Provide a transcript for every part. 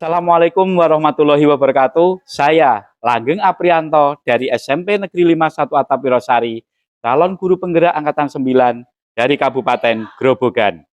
Assalamualaikum warahmatullahi wabarakatuh. Saya Langgeng Aprianto dari SMP Negeri 51 Atap Wirosari, calon guru penggerak angkatan 9 dari Kabupaten Grobogan.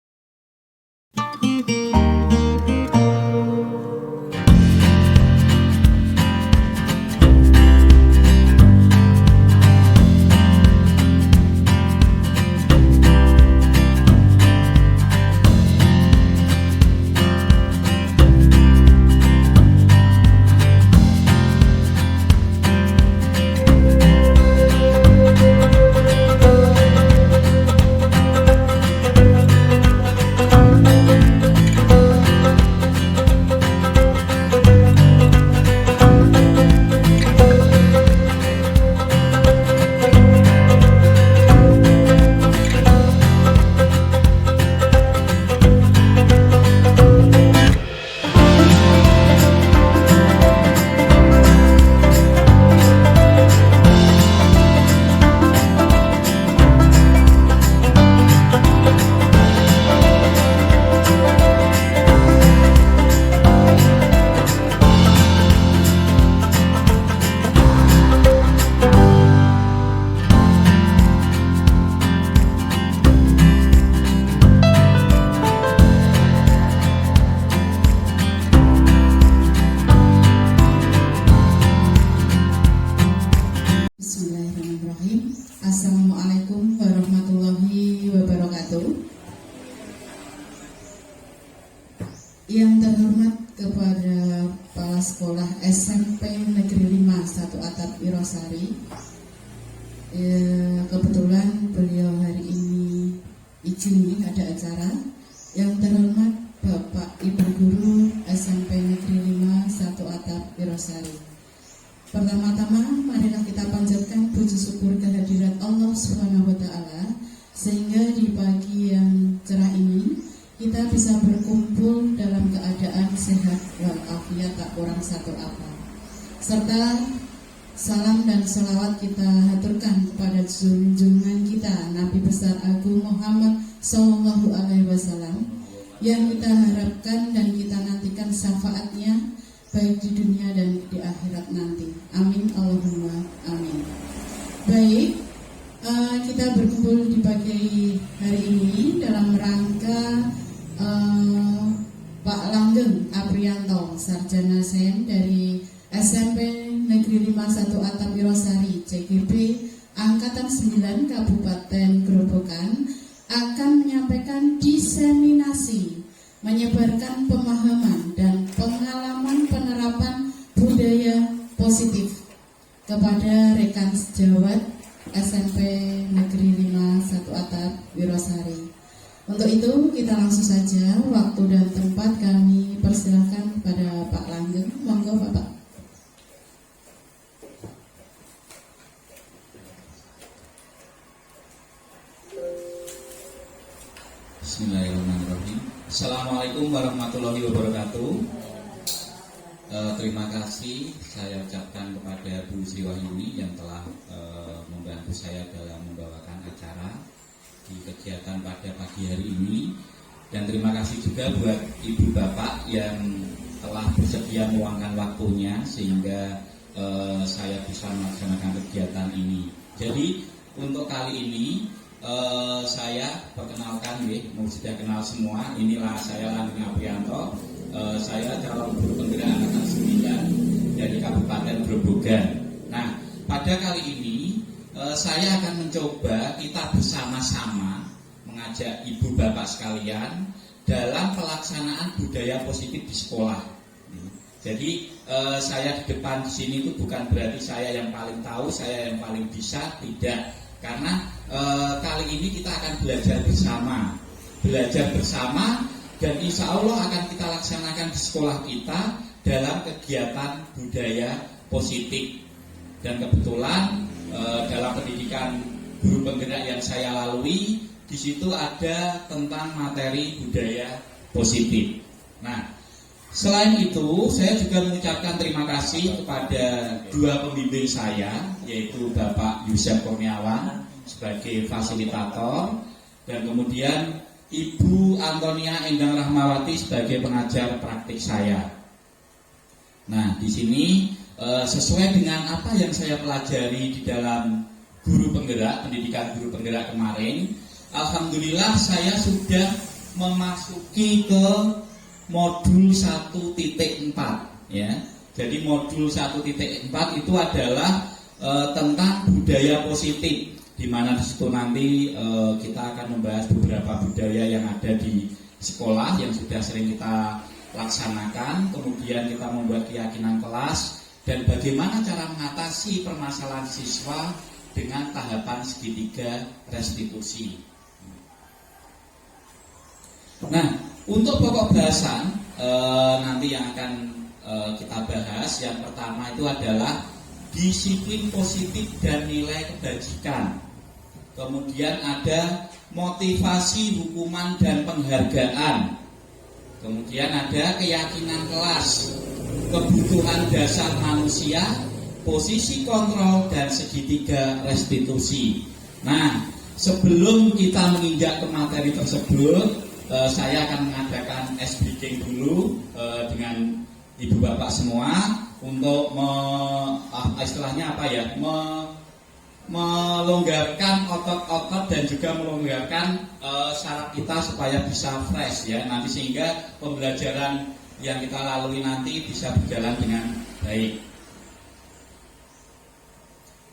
Bismillahirrahmanirrahim. Assalamualaikum warahmatullahi wabarakatuh. Yang terhormat kepada Kepala Sekolah SMP Negeri 51 Atap Wirosari, kebetulan beliau hari ini izin ada acara. Yang terhormat Bapak Ibu Guru SMP Negeri 51 Atap Wirosari. Pertama-tama, marilah kita panjatkan puji syukur kehadirat Allah Subhanahu wa Ta'ala, sehingga di pagi yang cerah ini kita bisa berkumpul dalam keadaan sehat walafiat, tak kurang satu apa. Serta salam dan selawat kita haturkan kepada junjungan kita Nabi besar Agung Muhammad Sallallahu Alaihi Wasallam, yang kita harapkan dan kita nantikan syafaatnya baik di dunia dan di akhirat nanti. Amin Allahumma amin. Baik, kita berkumpul di pagi hari ini dalam rangka Pak Langgeng Aprianto, sarjana sains dari SMP Negeri 51 Atap Wirosari CGB Angkatan 9 Kabupaten Grobogan, akan menyampaikan diseminasi, menyebarkan pemahaman dan pengalaman penerapan budaya positif kepada rekan sejawat SMP Negeri 51 Atap Wirosari. Untuk itu kita langsung saja, waktu dan tempat kami persilahkan kepada Pak Langgeng. Monggo Bapak. Bismillahirrahmanirrahim. Assalamualaikum warahmatullahi wabarakatuh. Terima kasih saya ucapkan kepada Bu Sri Wahyuni yang telah membantu saya dalam membawakan acara di kegiatan pada pagi hari ini. Dan terima kasih juga buat Ibu Bapak yang telah bersedia meluangkan waktunya sehingga saya bisa melaksanakan kegiatan ini. Jadi untuk kali ini saya perkenalkan, sudah kenal semua. Inilah saya Langgeng Aprianto. Saya calon guru penggerak angkatan 9 dari Kabupaten Grobogan. Nah, pada kali ini saya akan mencoba kita bersama-sama mengajak ibu bapak sekalian dalam pelaksanaan budaya positif di sekolah. Jadi saya di depan di sini itu bukan berarti saya yang paling tahu, saya yang paling bisa, tidak. Karena kali ini kita akan belajar bersama, dan insya Allah akan kita laksanakan di sekolah kita dalam kegiatan budaya positif. Dan kebetulan dalam pendidikan guru penggerak yang saya lalui, di situ ada tentang materi budaya positif. Nah, selain itu saya juga mengucapkan terima kasih kepada dua pembimbing saya, yaitu Bapak Yusuf Kurniawan sebagai fasilitator, dan kemudian Ibu Antonia Endang Rahmawati sebagai pengajar praktik saya. Nah, di sini sesuai dengan apa yang saya pelajari di dalam guru penggerak, pendidikan guru penggerak kemarin, alhamdulillah saya sudah memasuki ke modul 1.4 ya. Jadi modul 1.4 itu adalah tentang budaya positif, di mana di situ nanti kita akan membahas beberapa budaya yang ada di sekolah yang sudah sering kita laksanakan, kemudian kita membuat keyakinan kelas dan bagaimana cara mengatasi permasalahan siswa dengan tahapan segitiga restitusi. Nah, untuk pokok bahasan nanti yang akan kita bahas, yang pertama itu adalah disiplin positif dan nilai kebajikan. Kemudian ada motivasi, hukuman dan penghargaan. Kemudian ada keyakinan kelas, kebutuhan dasar manusia, posisi kontrol dan segitiga restitusi. Nah, sebelum kita menginjak ke materi tersebut, saya akan mengadakan ice breaking dulu dengan ibu bapak semua untuk istilahnya apa ya, melonggarkan otot-otot dan juga melonggarkan saraf kita supaya bisa fresh ya nanti, sehingga pembelajaran yang kita lalui nanti bisa berjalan dengan baik.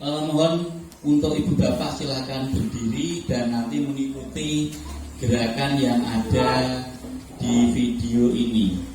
Mohon untuk ibu bapak silakan berdiri dan nanti mengikuti gerakan yang ada di video ini.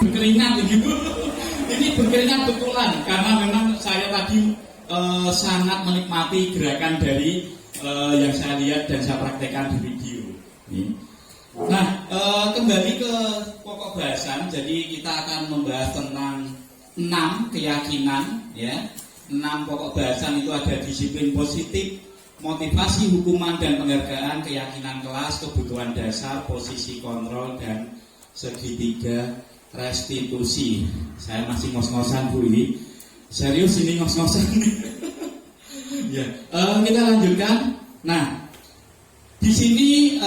Berkeringat ibu. Ini berkeringat betulan karena memang saya tadi sangat menikmati gerakan dari yang saya lihat dan saya praktekkan di video. Nah, kembali ke pokok bahasan. Jadi kita akan membahas tentang 6 keyakinan, ya. 6 pokok bahasan itu ada disiplin positif, motivasi, hukuman dan penghargaan, keyakinan kelas, kebutuhan dasar, posisi kontrol, dan segitiga restitusi. Saya masih ngos-ngosan Bu ini. Serius ini ngos-ngosan. Ya, kita lanjutkan. Nah, di sini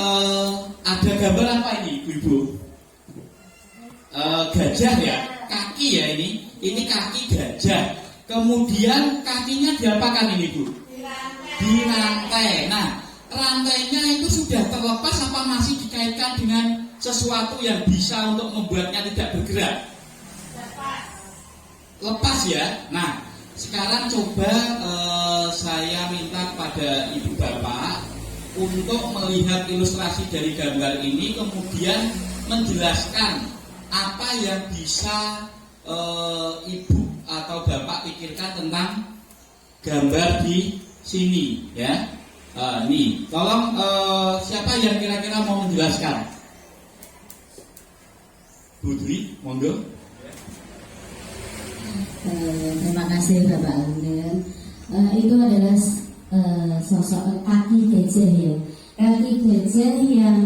ada gambar apa ini, Bu-ibu? Gajah ya, kaki ya ini. Ini kaki gajah. Kemudian kakinya diapakan ini, Bu? Di rantai. Nah, rantainya itu sudah terlepas apa masih dikaitkan dengan sesuatu yang bisa untuk membuatnya tidak bergerak? Lepas ya. Nah, sekarang coba saya minta kepada Ibu Bapak untuk melihat ilustrasi dari gambar ini, kemudian menjelaskan apa yang bisa Ibu atau Bapak pikirkan tentang gambar di sini, ya. Nih, tolong siapa yang kira-kira mau menjelaskan? Bu Dwi, monggo. Terima kasih Bapak Alden. Itu adalah sosok kaki gajah ya. Kaki gajah yang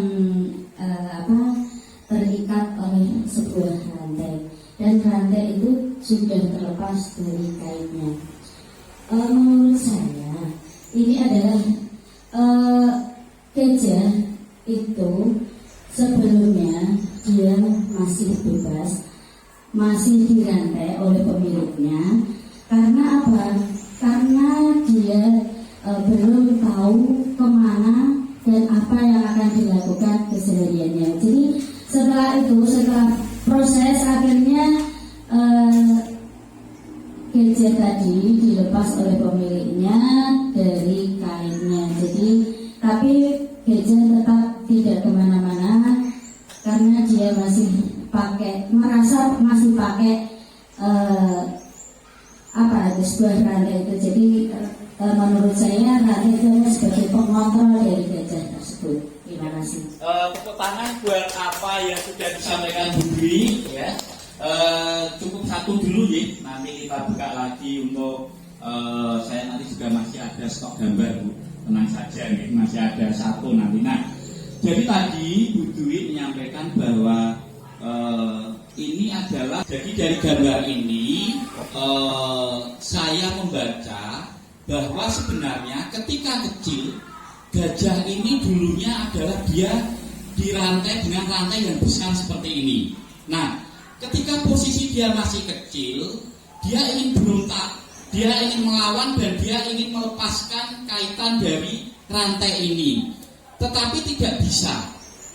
terikat oleh sebuah rantai, dan rantai itu sudah terlepas dari kainnya. Menurut saya ini adalah gajah itu sebelumnya dia masih bebas, masih dirantai oleh pemiliknya. Karena apa? Karena dia belum tahu kemana dan apa yang akan dilakukan kesehariannya. Jadi setelah proses akhirnya gajah tadi dilepas oleh pemiliknya dari kainnya. Jadi tapi gajah tetap tidak kemana-mana karena dia masih merasa masih pakai sebuah rantai itu. Jadi menurut saya rantai itu sebagai pengontrol dari gajah tersebut. Terima kasih. Tepuk tangan buat apa yang sudah disampaikan Bu Dwi, ya. Cukup satu dulu ya, nanti kita buka lagi untuk saya nanti juga masih ada stok gambar Bu, tenang saja nih, masih ada satu nanti. Nah, jadi tadi Bu Dwi menyampaikan bahwa ini adalah, jadi dari gambar ini saya membaca bahwa sebenarnya ketika kecil gajah ini dulunya adalah dia dirantai dengan rantai yang besar seperti ini. Nah, ketika posisi dia masih kecil, dia ingin berontak, dia ingin melawan dan dia ingin melepaskan kaitan dari rantai ini. Tetapi tidak bisa,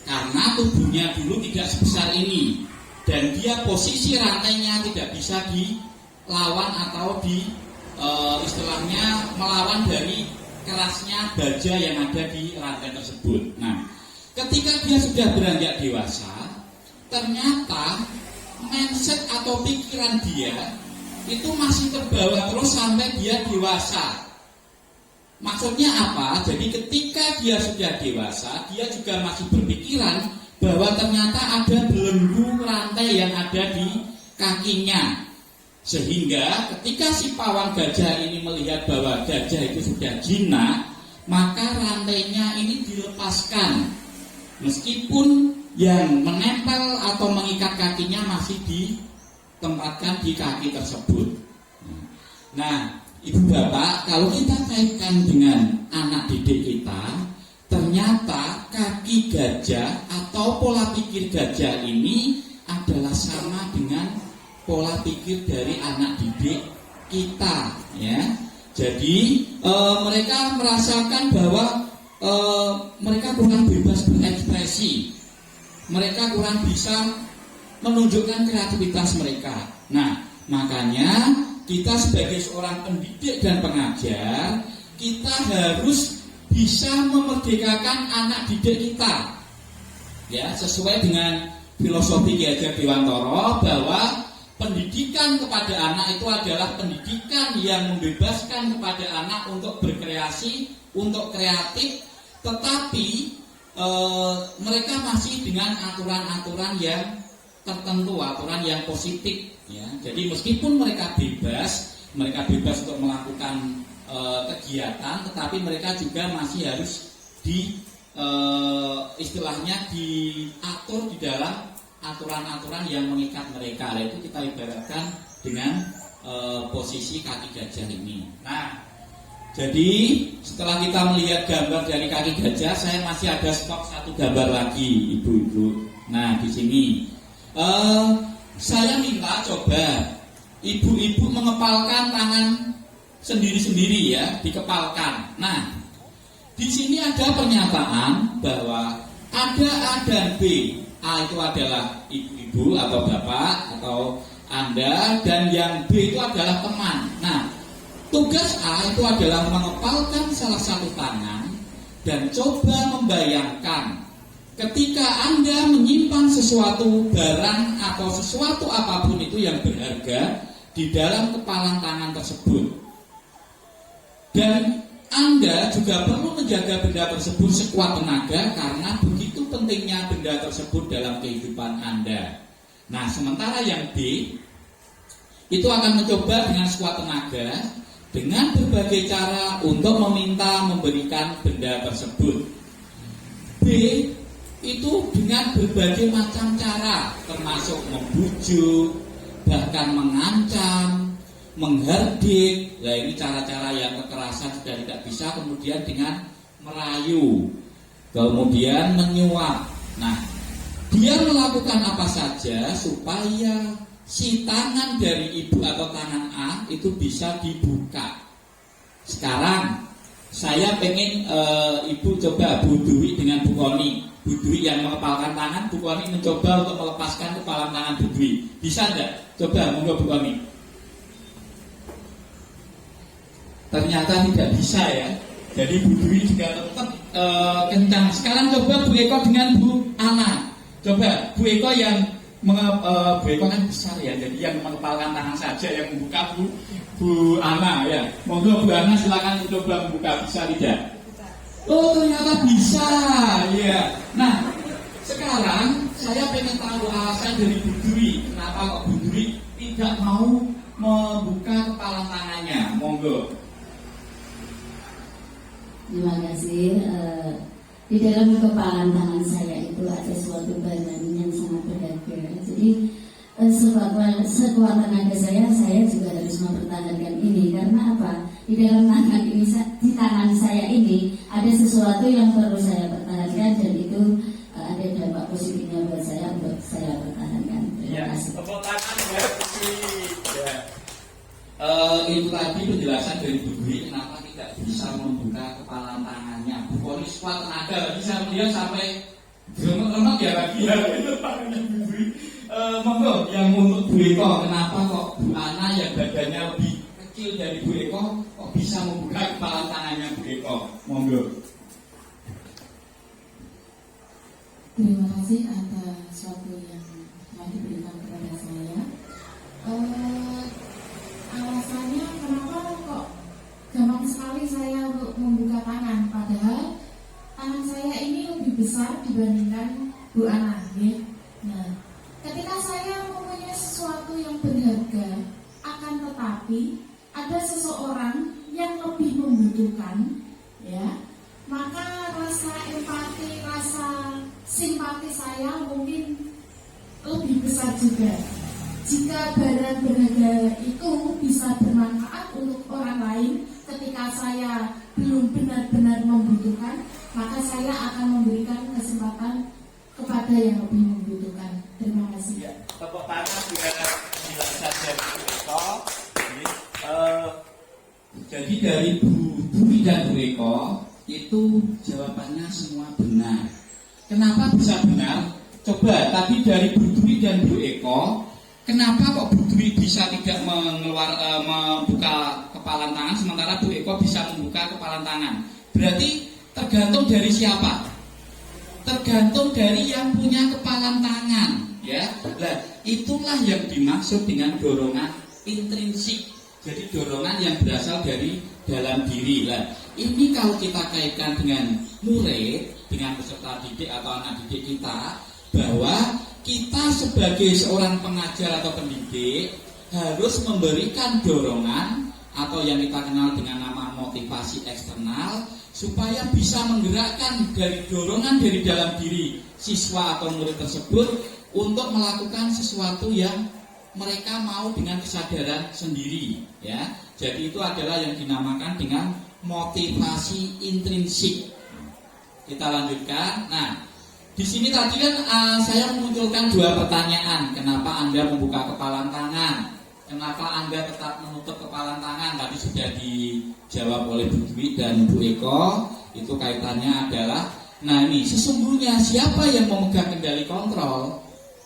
karena tubuhnya dulu tidak sebesar ini. Dan dia posisi rantainya tidak bisa dilawan atau istilahnya melawan dari kerasnya baja yang ada di rantai tersebut. Nah, ketika dia sudah beranjak dewasa, ternyata mindset atau pikiran dia itu masih terbawa terus sampai dia dewasa. Maksudnya apa? Jadi ketika dia sudah dewasa, dia juga masih berpikiran bahwa ternyata ada belenggu rantai yang ada di kakinya. Sehingga ketika si pawang gajah ini melihat bahwa gajah itu sudah jinak, maka rantainya ini dilepaskan. Meskipun yang menempel atau mengikat kakinya masih ditempatkan di kaki tersebut. Nah, Ibu Bapak, kalau kita kaitkan dengan anak didik kita, ternyata kaki gajah atau pola pikir gajah ini adalah sama dengan pola pikir dari anak didik kita, ya. Jadi mereka merasakan bahwa mereka kurang bebas berekspresi, mereka kurang bisa menunjukkan kreativitas mereka. Nah, makanya kita sebagai seorang pendidik dan pengajar, kita harus bisa memerdekakan anak didik kita, ya, sesuai dengan filosofi Ki Hajar Dewantara bahwa pendidikan kepada anak itu adalah pendidikan yang membebaskan kepada anak untuk berkreasi, untuk kreatif, tetapi mereka masih dengan aturan-aturan yang tertentu, aturan yang positif ya. Jadi meskipun mereka bebas untuk melakukan kegiatan, tetapi mereka juga masih harus istilahnya diatur di dalam aturan-aturan yang mengikat mereka. Itu kita ibaratkan dengan posisi kaki gajah ini. Nah, jadi setelah kita melihat gambar dari kaki gajah, saya masih ada stok satu gambar lagi, ibu-ibu. Nah, di sini saya minta coba ibu-ibu mengepalkan tangan sendiri-sendiri ya, dikepalkan. Nah, di sini ada pernyataan bahwa ada A dan B. A itu adalah ibu-ibu atau bapak atau Anda, dan yang B itu adalah teman. Nah, tugas A itu adalah mengepalkan salah satu tangan dan coba membayangkan ketika Anda menyimpan sesuatu barang atau sesuatu apapun itu yang berharga di dalam kepalan tangan tersebut. Dan Anda juga perlu menjaga benda tersebut sekuat tenaga karena begitu pentingnya benda tersebut dalam kehidupan Anda. Nah, sementara yang B itu akan mencoba dengan sekuat tenaga dengan berbagai cara untuk meminta memberikan benda tersebut. B itu dengan berbagai macam cara, termasuk membujuk, bahkan mengancam, menghardik. Nah, ini cara-cara yang kekerasan sudah tidak bisa. Kemudian dengan merayu, kemudian menyuap. Nah, dia melakukan apa saja supaya si tangan dari ibu atau tangan A itu bisa dibuka. Sekarang saya pengen ibu coba Bu Dwi dengan Bu Koni. Bu Dwi yang mengepalkan tangan, Bu Koni mencoba untuk melepaskan kepalan tangan Bu Dwi. Bisa enggak? Coba monggo Bu Koni. Ternyata tidak bisa ya. Jadi Bu Dwi juga tetap kencang. Sekarang coba Bu Eko dengan Bu Ana. Coba Bu Eko yang Bu Eko kan besar ya. Jadi yang mengepalkan tangan saja, yang membuka Bu Ana ya. Monggo Bu Ana silakan coba membuka, bisa tidak? Oh, ternyata bisa ya. Nah, sekarang saya pengen tahu alasan dari Bu Dwi. Kenapa kok Bu Dwi tidak mau membuka kepalan tangannya? Monggo. Terima kasih. Di dalam kepalan tangan saya itu ada suatu barang yang sangat berharga. Jadi sekuat tenaga saya juga harus mempertahankan ini. Karena apa? Di dalam tangan ini, di tangan saya ini ada sesuatu yang perlu saya pertahankan, dan itu ada dampak positifnya buat saya untuk saya pertahankan. Terima kasih. Tepuk tangan ya. Itu tadi penjelasan dari Bu Dwi kenapa tidak bisa membuka kepalan tangannya. Bu Koni sekuat tenaga, bisa melihat sampai remek-remek ya lagi ya. Itu tangannya Bu Dwi. Monggo yang untuk Bu Eko, kenapa kok Bu Ana yang badannya lebih kecil dari Bu Eko kok bisa membuka kepalan tangannya Bu Eko? Monggo. Terima kasih atas waktu yang telah diberikan kepada saya. Alasannya kenapa kok gampang sekali saya untuk membuka tangan, padahal tangan saya ini lebih besar dibandingkan Bu Ana ya. Nah, ketika saya mempunyai sesuatu yang berharga, akan tetapi ada seseorang yang lebih membutuhkan ya, maka rasa empati, rasa simpati saya mungkin lebih besar juga. Jika barang berharga itu bisa bermanfaat untuk orang lain ketika saya belum benar-benar membutuhkan, maka saya akan memberikan kesempatan kepada yang lebih membutuhkan. Terima kasih. Ya, tepuk tangan juga penjelasan dari Bu Eko. Jadi dari Bu Dwi dan Bu Eko itu jawabannya semua benar. Kenapa bisa benar? Coba tadi dari Bu Dwi dan Bu Eko, kenapa kok Bu Dwi bisa tidak membuka kepalan tangan sementara Bu Eko bisa membuka kepalan tangan? Berarti tergantung dari siapa? Tergantung dari yang punya kepalan tangan, ya. Nah, itulah yang dimaksud dengan dorongan intrinsik. Jadi dorongan yang berasal dari dalam diri. Nah, ini kalau kita kaitkan dengan murid, dengan peserta didik atau anak didik kita, bahwa kita sebagai seorang pengajar atau pendidik harus memberikan dorongan atau yang kita kenal dengan nama motivasi eksternal supaya bisa menggerakkan dari dorongan dari dalam diri siswa atau murid tersebut untuk melakukan sesuatu yang mereka mau dengan kesadaran sendiri, ya. Jadi itu adalah yang dinamakan dengan motivasi intrinsik. Kita lanjutkan. Nah, di sini tadi kan saya memunculkan dua pertanyaan. Kenapa Anda membuka kepalan tangan? Kenapa Anda tetap menutup kepalan tangan? Tadi sudah dijawab oleh Bu Dwi dan Bu Eko. Itu kaitannya adalah, nah ini sesungguhnya siapa yang memegang kendali kontrol?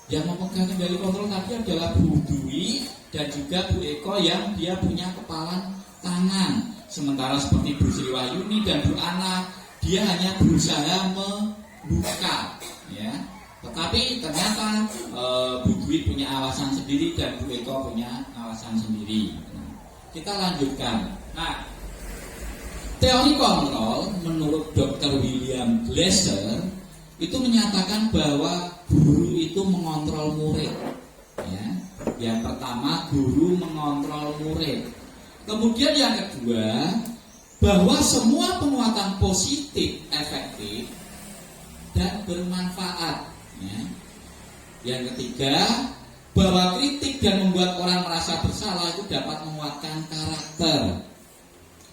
Yang memegang kendali kontrol tadi adalah Bu Dwi dan juga Bu Eko yang dia punya kepalan tangan. Sementara seperti Bu Sri Wahyuni dan Bu Ana, dia hanya berusaha membuka, ya. Tetapi ternyata Bu Dwi punya alasan sendiri dan Bu Eko punya alasan sendiri. Nah, kita lanjutkan. Nah, teori kontrol menurut Dr. William Glasser itu menyatakan bahwa guru itu mengontrol murid. Ya. Yang pertama, guru mengontrol murid. Kemudian yang kedua, bahwa semua penguatan positif efektif dan bermanfaat. Ya. Yang ketiga, bahwa kritik dan membuat orang merasa bersalah itu dapat menguatkan karakter.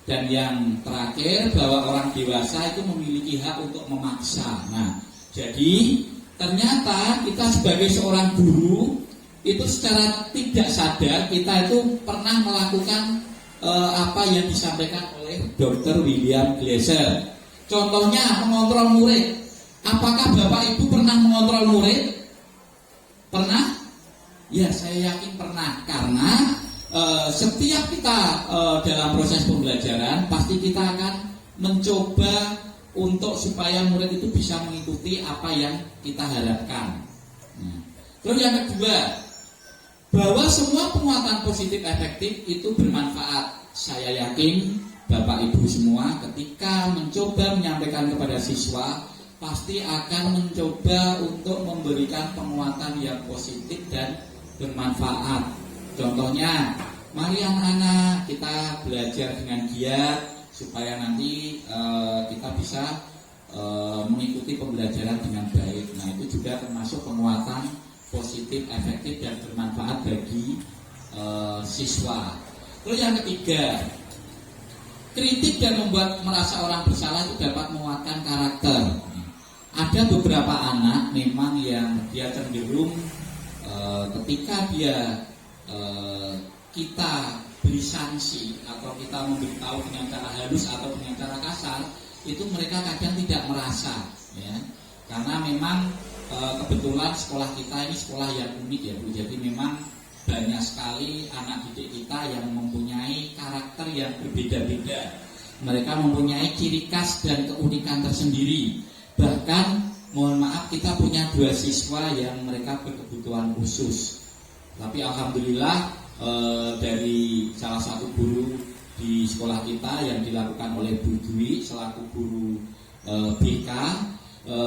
Dan yang terakhir, bahwa orang dewasa itu memiliki hak untuk memaksa. Nah, jadi ternyata kita sebagai seorang guru itu secara tidak sadar kita itu pernah melakukan apa yang disampaikan oleh Dr. William Glasser. Contohnya mengontrol murid. Apakah Bapak Ibu pernah mengontrol murid? Pernah? Ya, saya yakin pernah. Karena setiap kita dalam proses pembelajaran pasti kita akan mencoba untuk supaya murid itu bisa mengikuti apa yang kita harapkan. Terus yang kedua, bahwa semua penguatan positif efektif itu bermanfaat. Saya yakin Bapak Ibu semua ketika mencoba menyampaikan kepada siswa pasti akan mencoba untuk memberikan penguatan yang positif dan bermanfaat. Contohnya, mari anak-anak kita belajar dengan giat supaya nanti kita bisa mengikuti pembelajaran dengan baik. Nah, itu juga termasuk penguatan positif, efektif dan bermanfaat bagi siswa. Terus yang ketiga, kritik dan membuat merasa orang bersalah itu dapat menguatkan karakter. Ada beberapa anak memang yang dia cenderung ketika dia kita beri sanksi atau kita memberitahu dengan cara halus atau dengan cara kasar, itu mereka kadang tidak merasa, ya. Karena memang kebetulan sekolah kita ini sekolah yang unik, ya Bu. Jadi memang banyak sekali anak didik kita yang mempunyai karakter yang berbeda-beda. Mereka mempunyai ciri khas dan keunikan tersendiri. Bahkan mohon maaf, kita punya 2 siswa yang mereka berkebutuhan khusus. Tapi alhamdulillah dari salah satu guru di sekolah kita yang dilakukan oleh Bu Dwi selaku guru BK,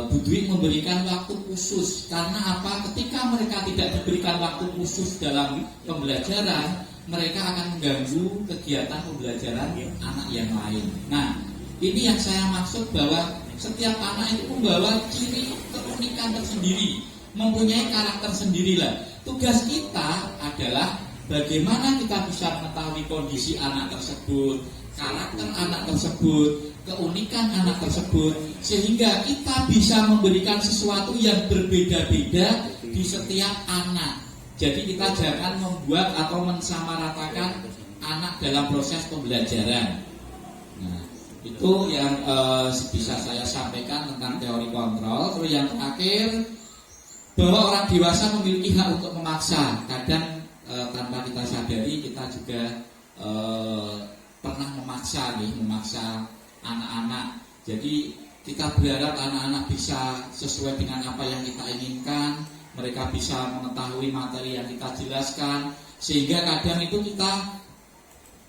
Bu Dwi memberikan waktu khusus. Karena apa? Ketika mereka tidak diberikan waktu khusus dalam pembelajaran, mereka akan mengganggu kegiatan pembelajaran anak yang lain. Nah, ini yang saya maksud bahwa setiap anak itu membawa ciri keunikan tersendiri, mempunyai karakter sendirilah. Tugas kita adalah bagaimana kita bisa mengetahui kondisi anak tersebut, karakter anak tersebut, keunikan anak tersebut, sehingga kita bisa memberikan sesuatu yang berbeda-beda di setiap anak. Jadi kita jangan membuat atau mensamaratakan anak dalam proses pembelajaran. Nah, itu yang bisa saya sampaikan tentang teori kontrol. Terus yang terakhir, bahwa orang dewasa memiliki hak untuk memaksa. Kadang tanpa kita sadari kita juga pernah memaksa anak-anak. Jadi kita berharap anak-anak bisa sesuai dengan apa yang kita inginkan, mereka bisa mengetahui materi yang kita jelaskan, sehingga kadang itu kita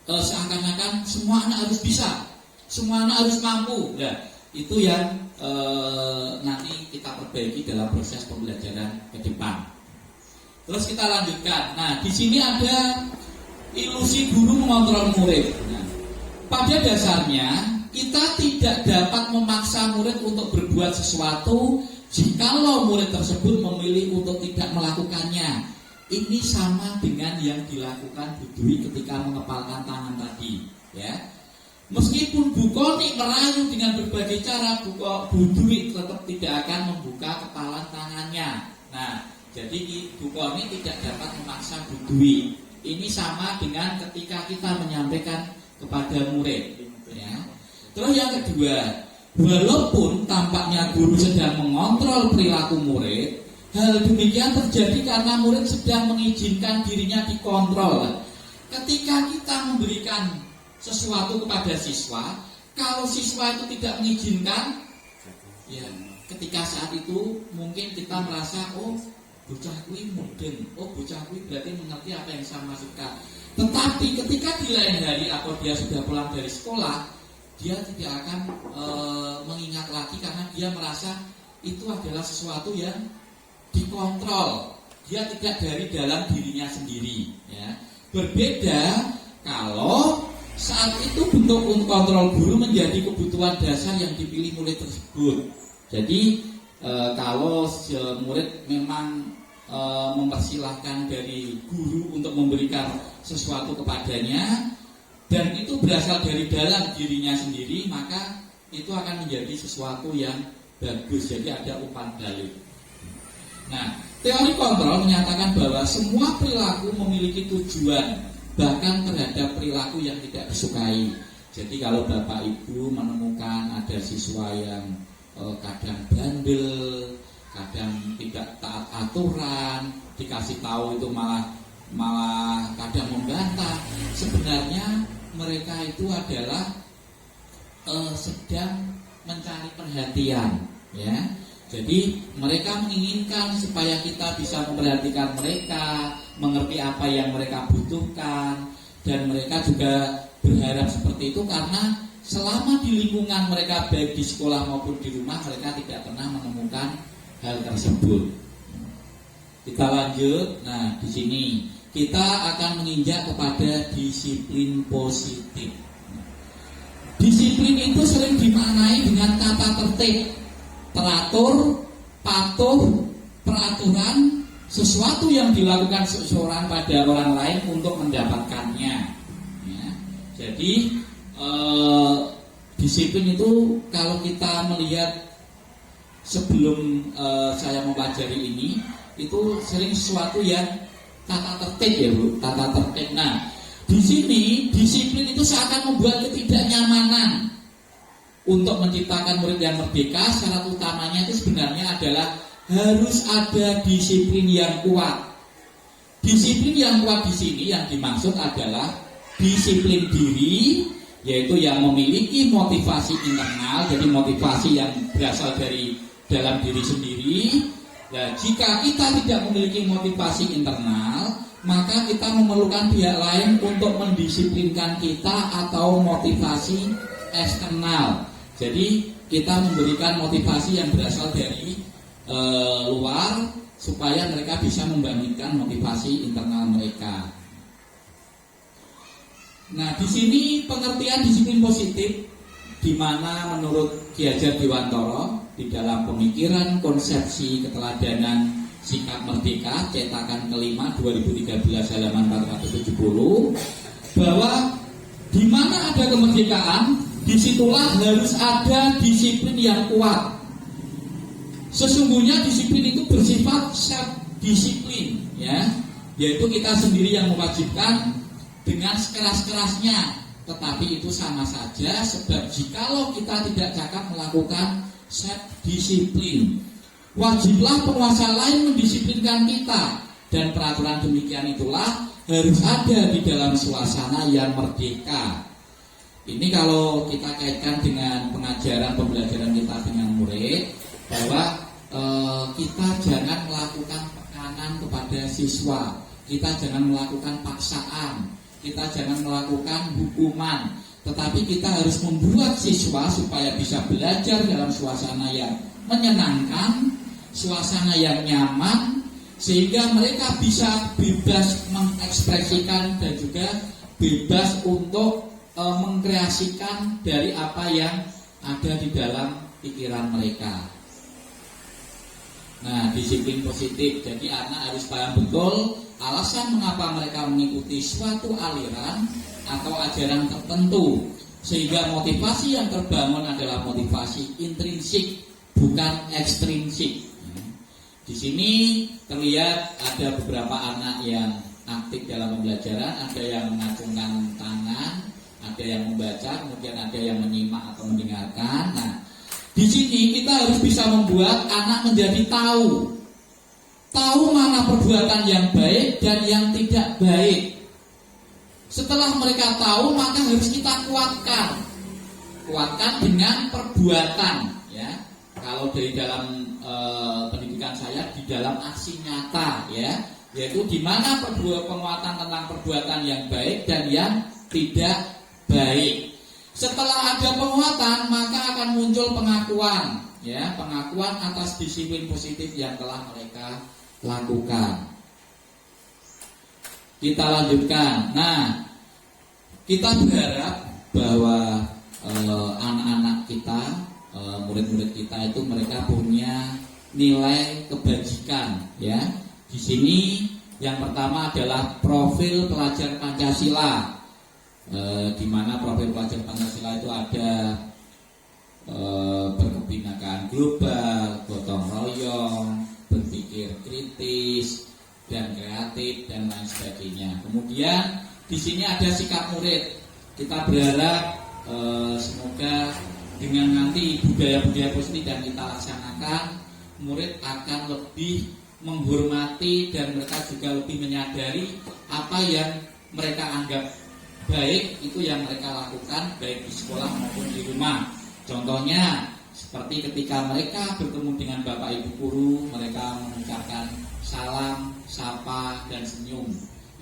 seakan-akan semua anak harus bisa, semua anak harus mampu. Nah, itu yang nanti kita perbaiki dalam proses pembelajaran ke depan. Terus kita lanjutkan. Nah, di sini ada ilusi guru mengontrol murid. Nah, pada dasarnya kita tidak dapat memaksa murid untuk berbuat sesuatu jikalau murid tersebut memilih untuk tidak melakukannya. Ini sama dengan yang dilakukan Bu Dwi ketika mengepalkan tangan tadi, ya. Meskipun Bu Koni merayu dengan berbagai cara, Bu Dwi tetap tidak akan membuka kepalan tangannya. Nah, jadi Bu Koni tidak dapat memaksa Bu Dwi. Ini sama dengan ketika kita menyampaikan kepada murid, ya. Terus yang kedua, walaupun tampaknya guru sedang mengontrol perilaku murid, hal demikian terjadi karena murid sedang mengizinkan dirinya dikontrol. Ketika kita memberikan sesuatu kepada siswa, kalau siswa itu tidak mengizinkan, ya ketika saat itu mungkin kita merasa, oh bocah kuwi mudeng, oh bocah kuwi berarti mengerti apa yang saya maksudkan. Tetapi ketika di lain hari atau dia sudah pulang dari sekolah, dia tidak akan mengingat lagi karena dia merasa itu adalah sesuatu yang dikontrol. Dia tidak dari dalam dirinya sendiri, ya. Berbeda kalau saat itu bentuk kontrol guru menjadi kebutuhan dasar yang dipilih murid tersebut. Jadi kalau murid memang mempersilahkan dari guru untuk memberikan sesuatu kepadanya dan itu berasal dari dalam dirinya sendiri, maka itu akan menjadi sesuatu yang bagus. Jadi ada umpan balik. Nah, teori kontrol menyatakan bahwa semua perilaku memiliki tujuan, bahkan terhadap perilaku yang tidak disukai. Jadi kalau Bapak Ibu menemukan ada siswa yang kadang bandel, kadang tidak taat aturan, dikasih tahu itu malah kadang membantah, sebenarnya mereka itu adalah sedang mencari perhatian, ya. Jadi mereka menginginkan supaya kita bisa memperhatikan mereka, mengerti apa yang mereka butuhkan, dan mereka juga berharap seperti itu karena selama di lingkungan mereka baik di sekolah maupun di rumah mereka tidak pernah menemukan hal tersebut. Kita lanjut. Nah, di sini kita akan menginjak kepada disiplin positif. Disiplin itu sering dimaknai dengan tata tertib, teratur, patuh, peraturan, sesuatu yang dilakukan seseorang pada orang lain untuk mendapatkannya, ya. Jadi disiplin itu kalau kita melihat sebelum saya mempelajari ini, itu sering sesuatu yang tata tertib, ya Bu, tata tertib. Nah, di sini disiplin itu seakan membuat ketidaknyamanan. Untuk menciptakan murid yang merdeka, syarat utamanya itu sebenarnya adalah harus ada disiplin yang kuat. Disiplin yang kuat di sini yang dimaksud adalah disiplin diri, yaitu yang memiliki motivasi internal, jadi motivasi yang berasal dari dalam diri sendiri. Nah, jika kita tidak memiliki motivasi internal, maka kita memerlukan pihak lain untuk mendisiplinkan kita atau motivasi eksternal. Jadi kita memberikan motivasi yang berasal dari luar supaya mereka bisa membangkitkan motivasi internal mereka. Nah, di sini pengertian disiplin positif di mana menurut Ki Hajar Dewantara di dalam pemikiran konsepsi keteladanan sikap merdeka cetakan kelima 2013 halaman 470 bahwa di mana ada kemerdekaan, disitulah harus ada disiplin yang kuat. Sesungguhnya disiplin itu bersifat self disiplin, ya, yaitu kita sendiri yang mewajibkan dengan sekeras-kerasnya. Tetapi itu sama saja sebab jikalau kita tidak cakap melakukan self disiplin, wajiblah penguasa lain mendisiplinkan kita, dan peraturan demikian itulah harus ada di dalam suasana yang merdeka. Ini kalau kita kaitkan dengan pengajaran pembelajaran kita dengan murid, bahwa kita jangan melakukan tekanan kepada siswa, kita jangan melakukan paksaan, kita jangan melakukan hukuman, tetapi kita harus membuat siswa supaya bisa belajar dalam suasana yang menyenangkan, suasana yang nyaman, sehingga mereka bisa bebas mengekspresikan dan juga bebas untuk mengkreasikan dari apa yang ada di dalam pikiran mereka. Nah, disiplin positif, jadi anak harus paham betul alasan mengapa mereka mengikuti suatu aliran atau ajaran tertentu, sehingga motivasi yang terbangun adalah motivasi intrinsik, bukan ekstrinsik. Di sini terlihat ada beberapa anak yang aktif dalam pembelajaran, ada yang mengacungkan tangan, ada yang membaca, kemudian ada yang menyimak atau mendengarkan. Nah, di sini kita harus bisa membuat anak menjadi tahu mana perbuatan yang baik dan yang tidak baik. Setelah mereka tahu, maka harus kita kuatkan dengan perbuatan, ya. Kalau dari dalam pendidikan saya, di dalam aksi nyata, ya, yaitu di mana penguatan tentang perbuatan yang baik dan yang tidak baik. Setelah ada penguatan, maka akan muncul pengakuan, ya, pengakuan atas disiplin positif yang telah mereka lakukan. Kita lanjutkan. Nah, kita berharap bahwa anak-anak kita, murid-murid kita itu mereka punya nilai kebajikan, ya. Di sini yang pertama adalah profil pelajar Pancasila. Di mana profil pelajar Pancasila itu ada berkebinekaan global, gotong royong, berpikir kritis dan kreatif dan lain sebagainya. Kemudian di sini ada sikap murid. Kita berharap semoga dengan nanti budaya-budaya positif yang kita laksanakan, murid akan lebih menghormati dan mereka juga lebih menyadari apa yang mereka anggap baik itu yang mereka lakukan baik di sekolah maupun di rumah. Contohnya seperti ketika mereka bertemu dengan Bapak Ibu guru, mereka mengucapkan salam, sapa, dan senyum.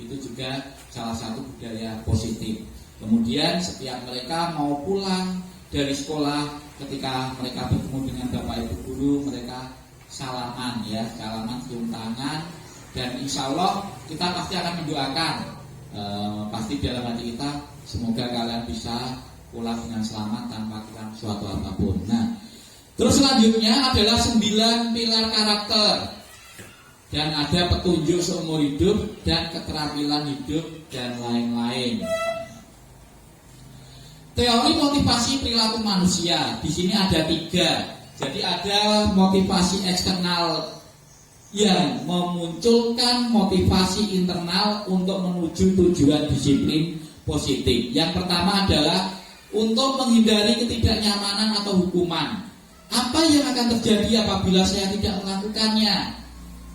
Itu juga salah satu budaya positif. Kemudian setiap mereka mau pulang dari sekolah, ketika mereka bertemu dengan Bapak Ibu guru, mereka salaman, ya, salaman, cium tangan, dan insya Allah kita pasti akan mendoakan. Pasti dalam hati kita semoga kalian bisa pulang dengan selamat tanpa kurang suatu apapun. Nah, terus selanjutnya adalah 9 pilar karakter dan ada petunjuk seumur hidup dan keterampilan hidup dan lain-lain. Teori motivasi perilaku manusia di sini ada 3. Jadi ada motivasi eksternal yang memunculkan motivasi internal untuk menuju tujuan disiplin positif. Yang pertama adalah untuk menghindari ketidaknyamanan atau hukuman. Apa yang akan terjadi apabila saya tidak melakukannya?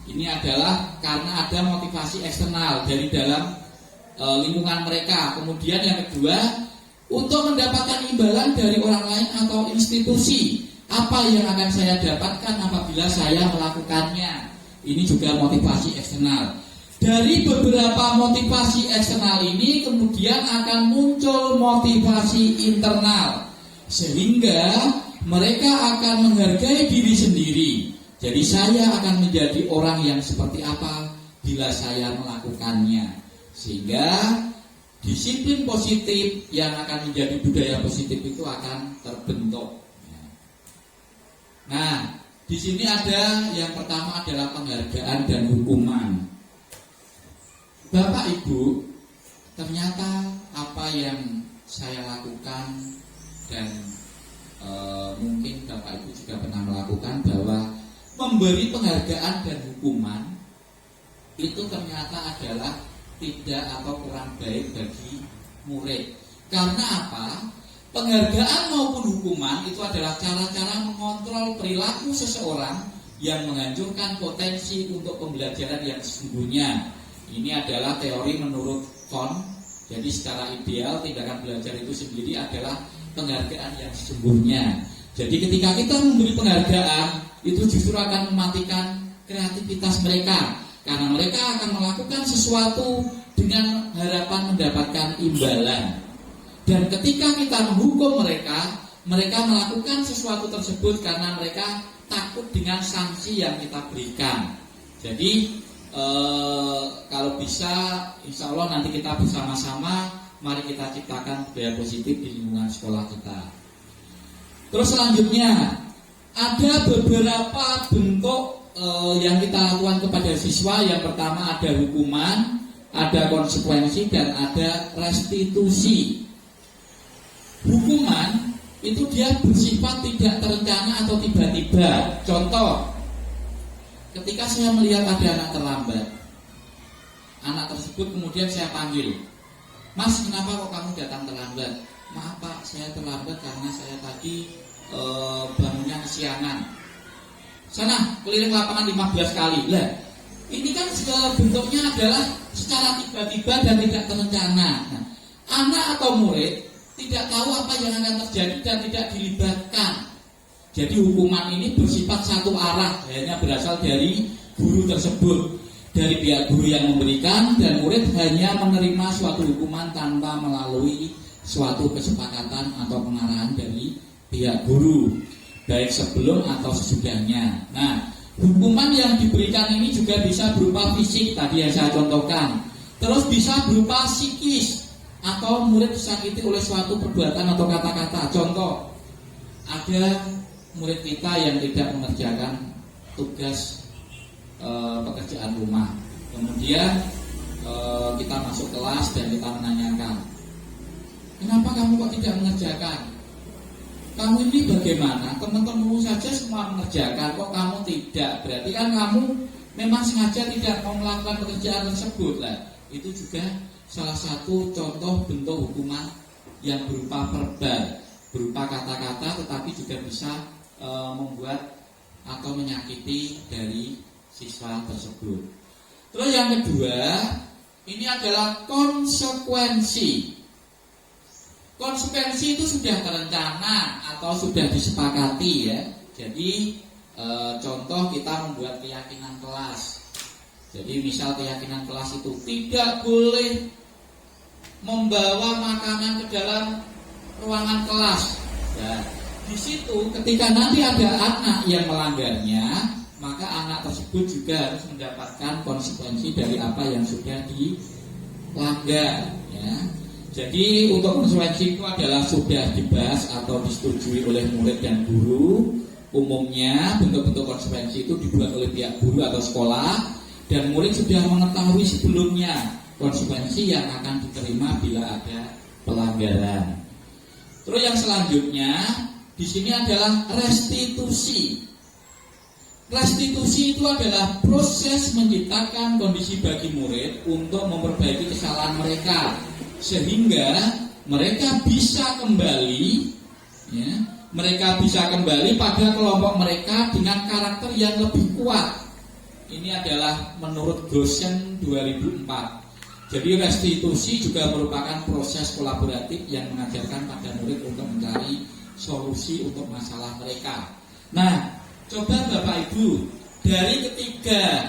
Ini adalah karena ada motivasi eksternal dari dalam lingkungan mereka. Kemudian yang kedua, untuk mendapatkan imbalan dari orang lain atau institusi. Apa yang akan saya dapatkan apabila saya melakukannya? Ini juga motivasi eksternal. Dari beberapa motivasi eksternal ini kemudian akan muncul motivasi internal, sehingga mereka akan menghargai diri sendiri. Jadi saya akan menjadi orang yang seperti apa bila saya melakukannya. Sehingga disiplin positif yang akan menjadi budaya positif itu akan terbentuk. Nah, di sini ada yang pertama adalah penghargaan dan hukuman. Bapak Ibu, ternyata apa yang saya lakukan dan mungkin Bapak Ibu juga pernah melakukan, bahwa memberi penghargaan dan hukuman itu ternyata adalah tidak atau kurang baik bagi murid. Karena apa? Penghargaan maupun hukuman itu adalah cara-cara mengontrol perilaku seseorang yang menghancurkan potensi untuk pembelajaran yang sesungguhnya. Ini adalah teori menurut Kohn. Jadi secara ideal tindakan belajar itu sendiri adalah penghargaan yang sesungguhnya. Jadi ketika kita memberi penghargaan, itu justru akan mematikan kreativitas mereka, karena mereka akan melakukan sesuatu dengan harapan mendapatkan imbalan. Dan ketika kita menghukum mereka, mereka melakukan sesuatu tersebut karena mereka takut dengan sanksi yang kita berikan. Jadi kalau bisa, insya Allah nanti kita bersama-sama, mari kita ciptakan budaya positif di lingkungan sekolah kita. Terus selanjutnya, ada beberapa bentuk yang kita lakukan kepada siswa. Yang pertama ada hukuman, ada konsekuensi, dan ada restitusi. Hukuman itu dia bersifat tidak terencana atau tiba-tiba. Contoh, ketika saya melihat ada anak terlambat, anak tersebut kemudian saya panggil, "Mas, kenapa kok kamu datang terlambat?" "Maaf Pak, saya terlambat karena saya tadi bangunnya kesiangan." "Sana, keliling lapangan 15 kali." Lah, ini kan segala bentuknya adalah secara tiba-tiba dan tidak terencana. Nah, anak atau murid tidak tahu apa yang akan terjadi dan tidak dilibatkan. Jadi hukuman ini bersifat satu arah, hanya berasal dari guru tersebut, dari pihak guru yang memberikan, dan murid hanya menerima suatu hukuman tanpa melalui suatu kesepakatan atau pengarahan dari pihak guru, baik sebelum atau sesudahnya. Nah, hukuman yang diberikan ini juga bisa berupa fisik, tadi yang saya contohkan. Terus bisa berupa psikis, atau murid disakiti oleh suatu perbuatan atau kata-kata. Contoh, ada murid kita yang tidak mengerjakan tugas pekerjaan rumah. Kemudian kita masuk kelas dan kita menanyakan, "Kenapa kamu kok tidak mengerjakan? Kamu ini bagaimana? Teman-temanmu saja semua mengerjakan, kok kamu tidak? Berarti kan kamu memang sengaja tidak mau melakukan pekerjaan tersebut." Lah, itu juga salah satu contoh bentuk hukuman yang berupa verbal, berupa kata-kata, tetapi juga bisa membuat atau menyakiti dari siswa tersebut. Terus yang kedua, ini adalah konsekuensi. Konsekuensi itu sudah terencana atau sudah disepakati ya. Jadi contoh, kita membuat keyakinan kelas. Jadi misal keyakinan kelas itu tidak boleh membawa makanan ke dalam ruangan kelas. Nah, di situ ketika nanti ada anak yang melanggarnya, maka anak tersebut juga harus mendapatkan konsekuensi dari apa yang sudah dilanggar. Ya. Jadi untuk konsekuensi itu adalah sudah dibahas atau disetujui oleh murid dan guru. Umumnya bentuk-bentuk konsekuensi itu dibuat oleh pihak guru atau sekolah, dan murid sudah mengetahui sebelumnya konsekuensi yang akan diterima bila ada pelanggaran. Terus yang selanjutnya di sini adalah restitusi. Restitusi itu adalah proses menciptakan kondisi bagi murid untuk memperbaiki kesalahan mereka sehingga mereka bisa kembali, ya, mereka bisa kembali pada kelompok mereka dengan karakter yang lebih kuat. Ini adalah menurut Gosen 2004. Jadi restitusi juga merupakan proses kolaboratif yang mengajarkan pada murid untuk mencari solusi untuk masalah mereka. Nah, coba Bapak Ibu, dari ketiga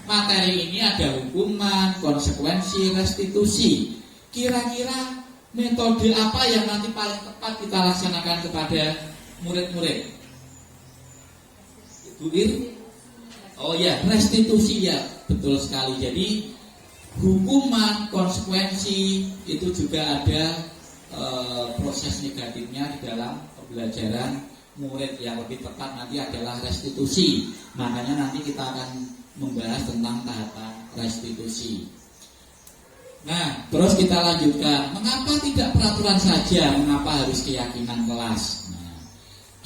materi ini ada hukuman, konsekuensi, restitusi. Kira-kira metode apa yang nanti paling tepat kita laksanakan kepada murid-murid? Ibu Ir? Oh ya, restitusi ya, betul sekali. Jadi hukuman, konsekuensi itu juga ada proses negatifnya di dalam pembelajaran murid. Yang lebih tepat nanti adalah restitusi. Makanya nanti kita akan membahas tentang tahapan restitusi. Nah, terus kita lanjutkan. Mengapa tidak peraturan saja? Mengapa harus keyakinan kelas? Nah,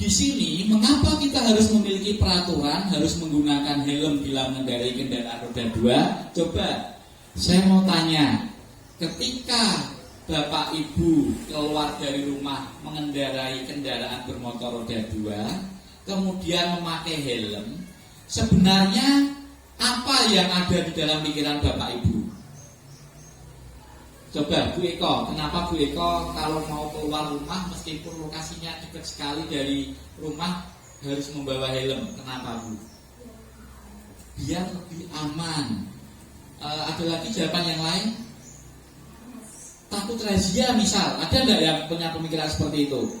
di sini mengapa kita harus memiliki peraturan, harus menggunakan helm bila mengendarai kendaraan roda 2? Coba saya mau tanya, ketika Bapak Ibu keluar dari rumah mengendarai kendaraan bermotor roda 2, kemudian memakai helm, sebenarnya apa yang ada di dalam pikiran Bapak Ibu? Coba Bu Eko, kenapa Bu Eko kalau mau keluar rumah meskipun lokasinya dekat sekali dari rumah harus membawa helm? Kenapa Bu? Biar lebih aman. Ada lagi jawaban yang lain? takut razia misal. Ada nggak yang punya pemikiran seperti itu?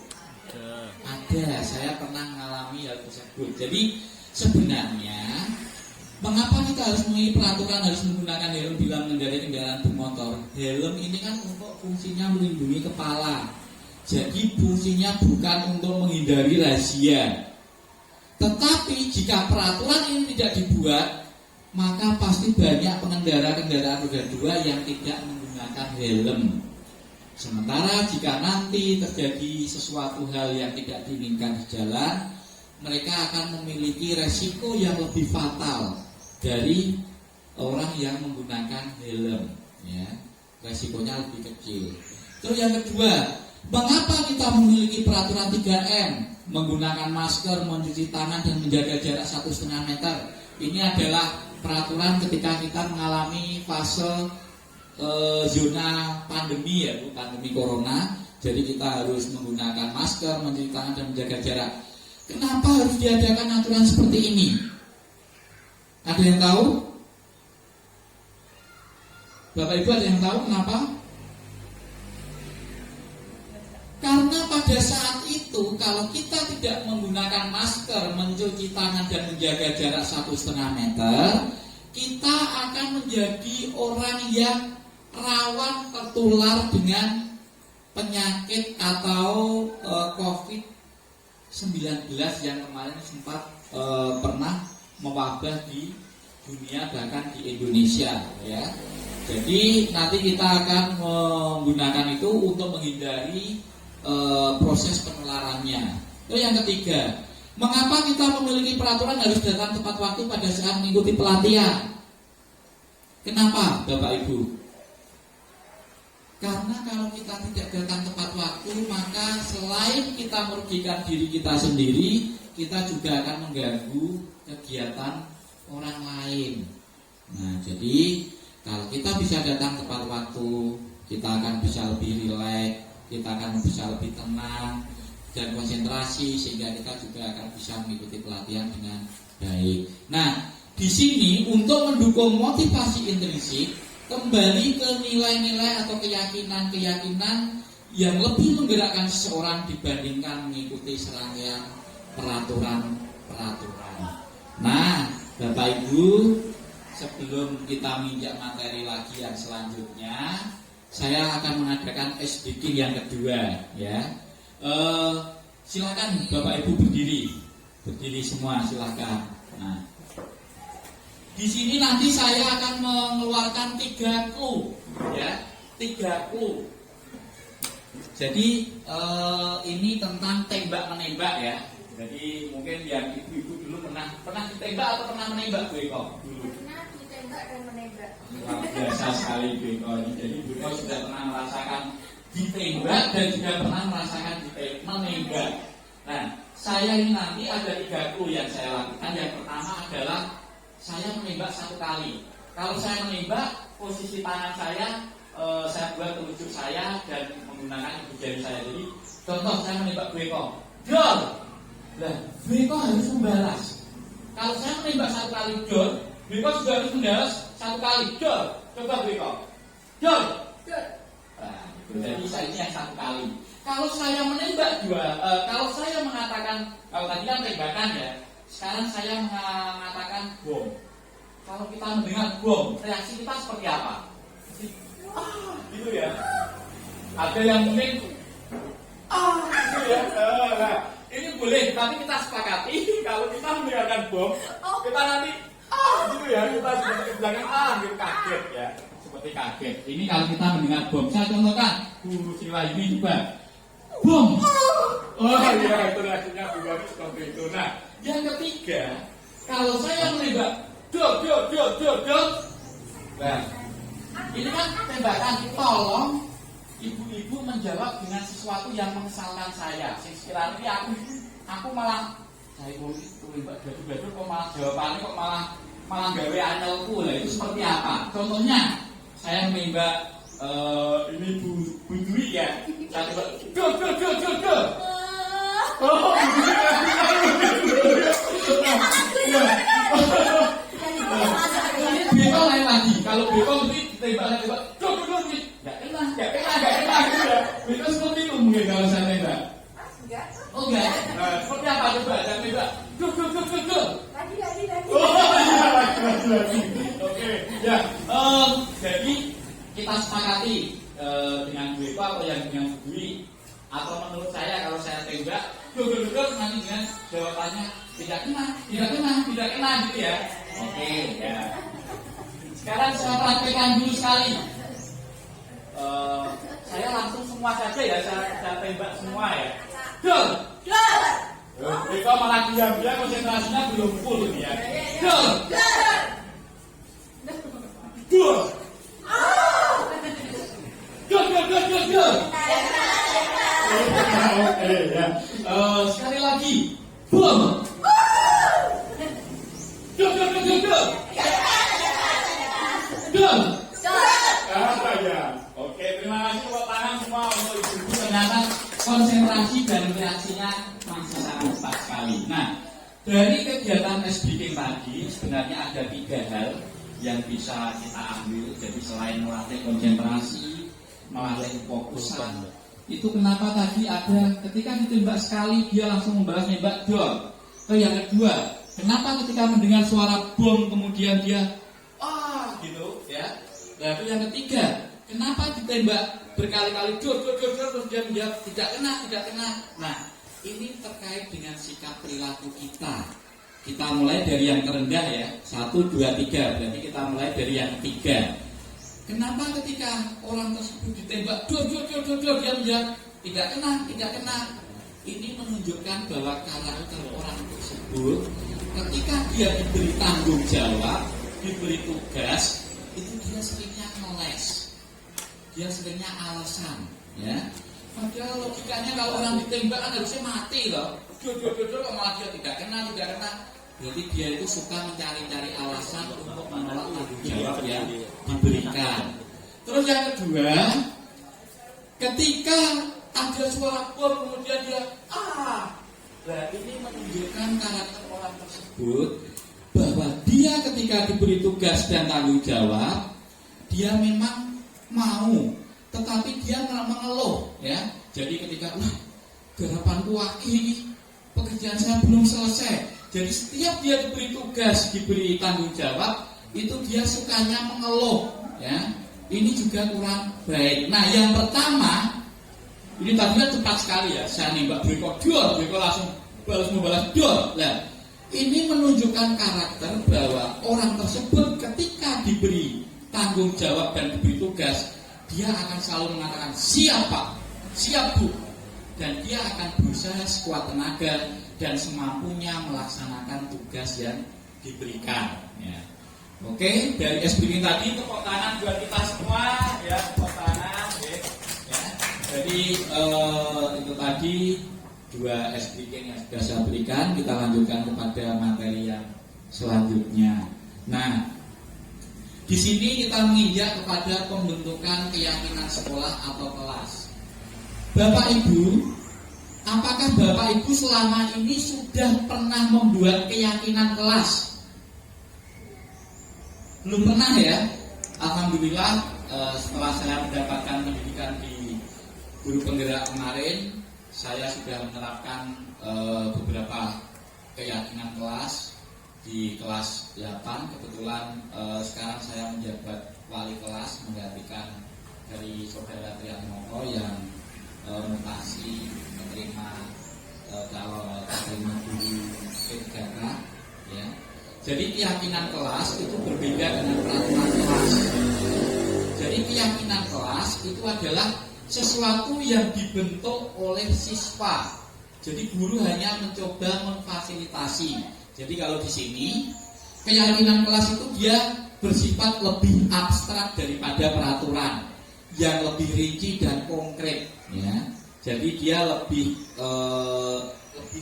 Ada, saya pernah mengalami hal tersebut. Jadi sebenarnya mengapa kita harus memiliki peraturan harus menggunakan helm bila mengendarai kendaraan bermotor? Helm ini kan untuk fungsinya melindungi kepala. Jadi fungsinya bukan untuk menghindari razia. Tetapi jika peraturan ini tidak dibuat, maka pasti banyak pengendara kendaraan roda 2 yang tidak menggunakan helm. Sementara jika nanti terjadi sesuatu hal yang tidak diinginkan di jalan, mereka akan memiliki resiko yang lebih fatal dari orang yang menggunakan helm, ya. Resikonya lebih kecil. Terus yang kedua, mengapa kita memiliki peraturan 3M? Menggunakan masker, mencuci tangan, dan menjaga jarak 1,5 meter. Ini adalah peraturan ketika kita mengalami fase zona pandemi, ya, pandemi corona. Jadi kita harus menggunakan masker, mencuci tangan, dan menjaga jarak. Kenapa harus diadakan aturan seperti ini? Ada yang tahu? Bapak Ibu ada yang tahu kenapa? Karena pada saat itu kalau kita tidak menggunakan masker, mencuci tangan, dan menjaga jarak 1,5 meter, kita akan menjadi orang yang rawan tertular dengan penyakit atau COVID-19 yang kemarin sempat pernah mewabah di dunia, bahkan di Indonesia, ya. Jadi nanti kita akan menggunakan itu untuk menghindari proses penularannya. Itu yang ketiga, mengapa kita memiliki peraturan harus datang tepat waktu pada saat mengikuti pelatihan? Kenapa, Bapak Ibu? Karena kalau kita tidak datang tepat waktu, maka selain kita merugikan diri kita sendiri, kita juga akan mengganggu kegiatan orang lain. Nah, jadi kalau kita bisa datang tepat waktu, kita akan bisa lebih rileks, kita akan bisa lebih tenang dan konsentrasi, sehingga kita juga akan bisa mengikuti pelatihan dengan baik. Nah, di sini untuk mendukung motivasi intrinsik, kembali ke nilai-nilai atau keyakinan-keyakinan yang lebih menggerakkan seseorang dibandingkan mengikuti serangkaian peraturan-peraturan. Nah, Bapak Ibu, sebelum kita menginjak materi lagi yang selanjutnya, saya akan mengadakan SDG yang kedua, ya. Silakan Bapak Ibu berdiri semua, silakan. Nah, di sini nanti saya akan mengeluarkan 3 clue, ya, 3 clue. Jadi ini tentang tembak menembak, ya. Jadi mungkin yang ibu-ibu dulu pernah ditembak atau pernah menembak, Bu Eko? Dulu. Pernah ditembak dan menembak. Luar biasa sekali Bu Eko. Jadi Bu Eko sudah pernah merasakan ditembak dan juga pernah merasakan menembak. Nah, saya ini nanti ada 3 clue yang saya lakukan. Yang pertama adalah saya menembak 1 kali. Kalau saya menembak, posisi tangan saya buat telunjuk saya dan menggunakan ibu jari saya. Jadi contoh saya menembak Bu Eko, Dol. Nah, Bu Eko harus membalas. Kalau saya menembak 1 kali Dol, Bu Eko juga harus membalas 1 kali Dol. Coba Bu Eko, Dol. Nah, jadi saya ini yang 1 kali. Kalau saya menembak kalau saya mengatakan, kalau tadi kan tembakan, ya. Sekarang saya mengatakan bom. Kalau kita mendengar bom, reaksi kita seperti apa? Gitu ya. Ada yang mungkin gitu ya. Nah, ini boleh, tapi kita sepakati kalau kita mendengarkan bom, kita nanti gitu ya, kita seperti ke belakang gitu, kaget, ya. Seperti kaget. Ini kalau kita mendengar bom. Saya contohkan, Bu Sila ini juga bom. Oh iya, itu reaksinya juga seperti itu. Nah, yang ketiga, kalau saya menembak dol. Nah, ini kan tembakan, tolong ibu-ibu menjawab dengan sesuatu yang mengesalkan saya. Sekiranya aku malah saya mau menembak baju kok malah jawabannya kok malah gawe anelku lah, itu seperti apa? Contohnya, saya menembak ini Bu Dwi, ya. Saya coba dol. Oh, Beko lain lagi. Kalau Beko mesti tembak, dol. Gak kena. Nah, seperti apa coba? Jangan coba. Duh. Lagi. Oh iya, lagi. Oke, ya. Jadi kita sepakati dengan Bu Eko atau yang dengan Bu Dwi, atau menurut saya kalau saya tembak, duh nanti dengan jawabannya tidak kena gitu ya. Oke, ya. Sekarang saya praktekkan dulu sekali. Saya langsung semua saja ya, saya tembak semua ya. Duh. Eko malah diam-diam, konsentrasinya belum full ini ya. Duh. Duh. Oke ya. Sekali lagi. Bom. Duh. Ya. Oke, terima kasih buat tangan semua untuk ibu-ibu. Ternyata konsentrasi dan reaksinya masih sangat cepat sekali. Nah, dari kegiatan speaking tadi sebenarnya ada 3 hal yang bisa kita ambil. Jadi selain melatih konsentrasi, melatih fokusan, itu kenapa tadi ada ketika ditembak sekali dia langsung membalas nembak dor. Yang kedua, kenapa ketika mendengar suara bom kemudian dia gitu ya. Lalu yang ketiga, kenapa ditembak berkali-kali dor terus dia menjawab tidak kena. Nah, ini terkait dengan sikap perilaku kita. Kita mulai dari yang terendah ya, 1, 2, 3. Berarti kita mulai dari yang 3. Kenapa ketika orang tersebut ditembak dor dia menjawab tidak kena. Ini menunjukkan bahwa karakter orang tersebut ketika dia diberi tanggung jawab, diberi tugas, itu dia seringnya ngeles, dia seringnya alasan, ya. Padahal logikanya kalau orang ditembak kan harusnya mati loh. Dor malah dia tidak kena. Berarti dia itu suka mencari-cari alasan untuk menolak tanggung jawab yang diberikan. Terus yang kedua, ketika ada suara bom kemudian dia ini menunjukkan karakter orang tersebut bahwa dia ketika diberi tugas dan tanggung jawab, dia memang mau, tetapi dia mengeluh, ya. Jadi ketika garapanku ini pekerjaan saya belum selesai. Jadi setiap dia diberi tugas, diberi tanggung jawab, itu dia sukanya mengeluh, ya. Ini juga kurang baik. Nah, yang pertama, ini tadinya cepat sekali ya. Saya nembak Beko langsung membalas dor. Nah, ini menunjukkan karakter bahwa orang tersebut ketika diberi tanggung jawab dan diberi tugas, dia akan selalu mengatakan siap Pak, siap Bu, dan dia akan berusaha sekuat tenaga dan semampunya melaksanakan tugas yang diberikan. Ya. Oke, dari SPK tadi tepuk tangan buat kita semua, ya, tepuk tangan. Ya. Jadi itu tadi 2 SPK yang sudah saya berikan. Kita lanjutkan kepada materi yang selanjutnya. Nah, di sini kita menginjak kepada pembentukan keyakinan sekolah atau kelas. Bapak Ibu, apakah Bapak Ibu selama ini sudah pernah membuat keyakinan kelas? Belum pernah ya? Alhamdulillah, setelah saya mendapatkan pendidikan di guru penggerak kemarin, saya sudah menerapkan beberapa keyakinan kelas di kelas 8. Kebetulan sekarang saya menjabat wali kelas menggantikan dari saudara Triatmoko yang mutasi menerima calon terima guru P3K, ya. Jadi keyakinan kelas itu berbeda dengan peraturan kelas. Jadi keyakinan kelas itu adalah sesuatu yang dibentuk oleh siswa. Jadi guru hanya mencoba memfasilitasi. Jadi kalau di sini keyakinan kelas itu dia bersifat lebih abstrak daripada peraturan, yang lebih rinci dan konkret, ya. Jadi dia lebih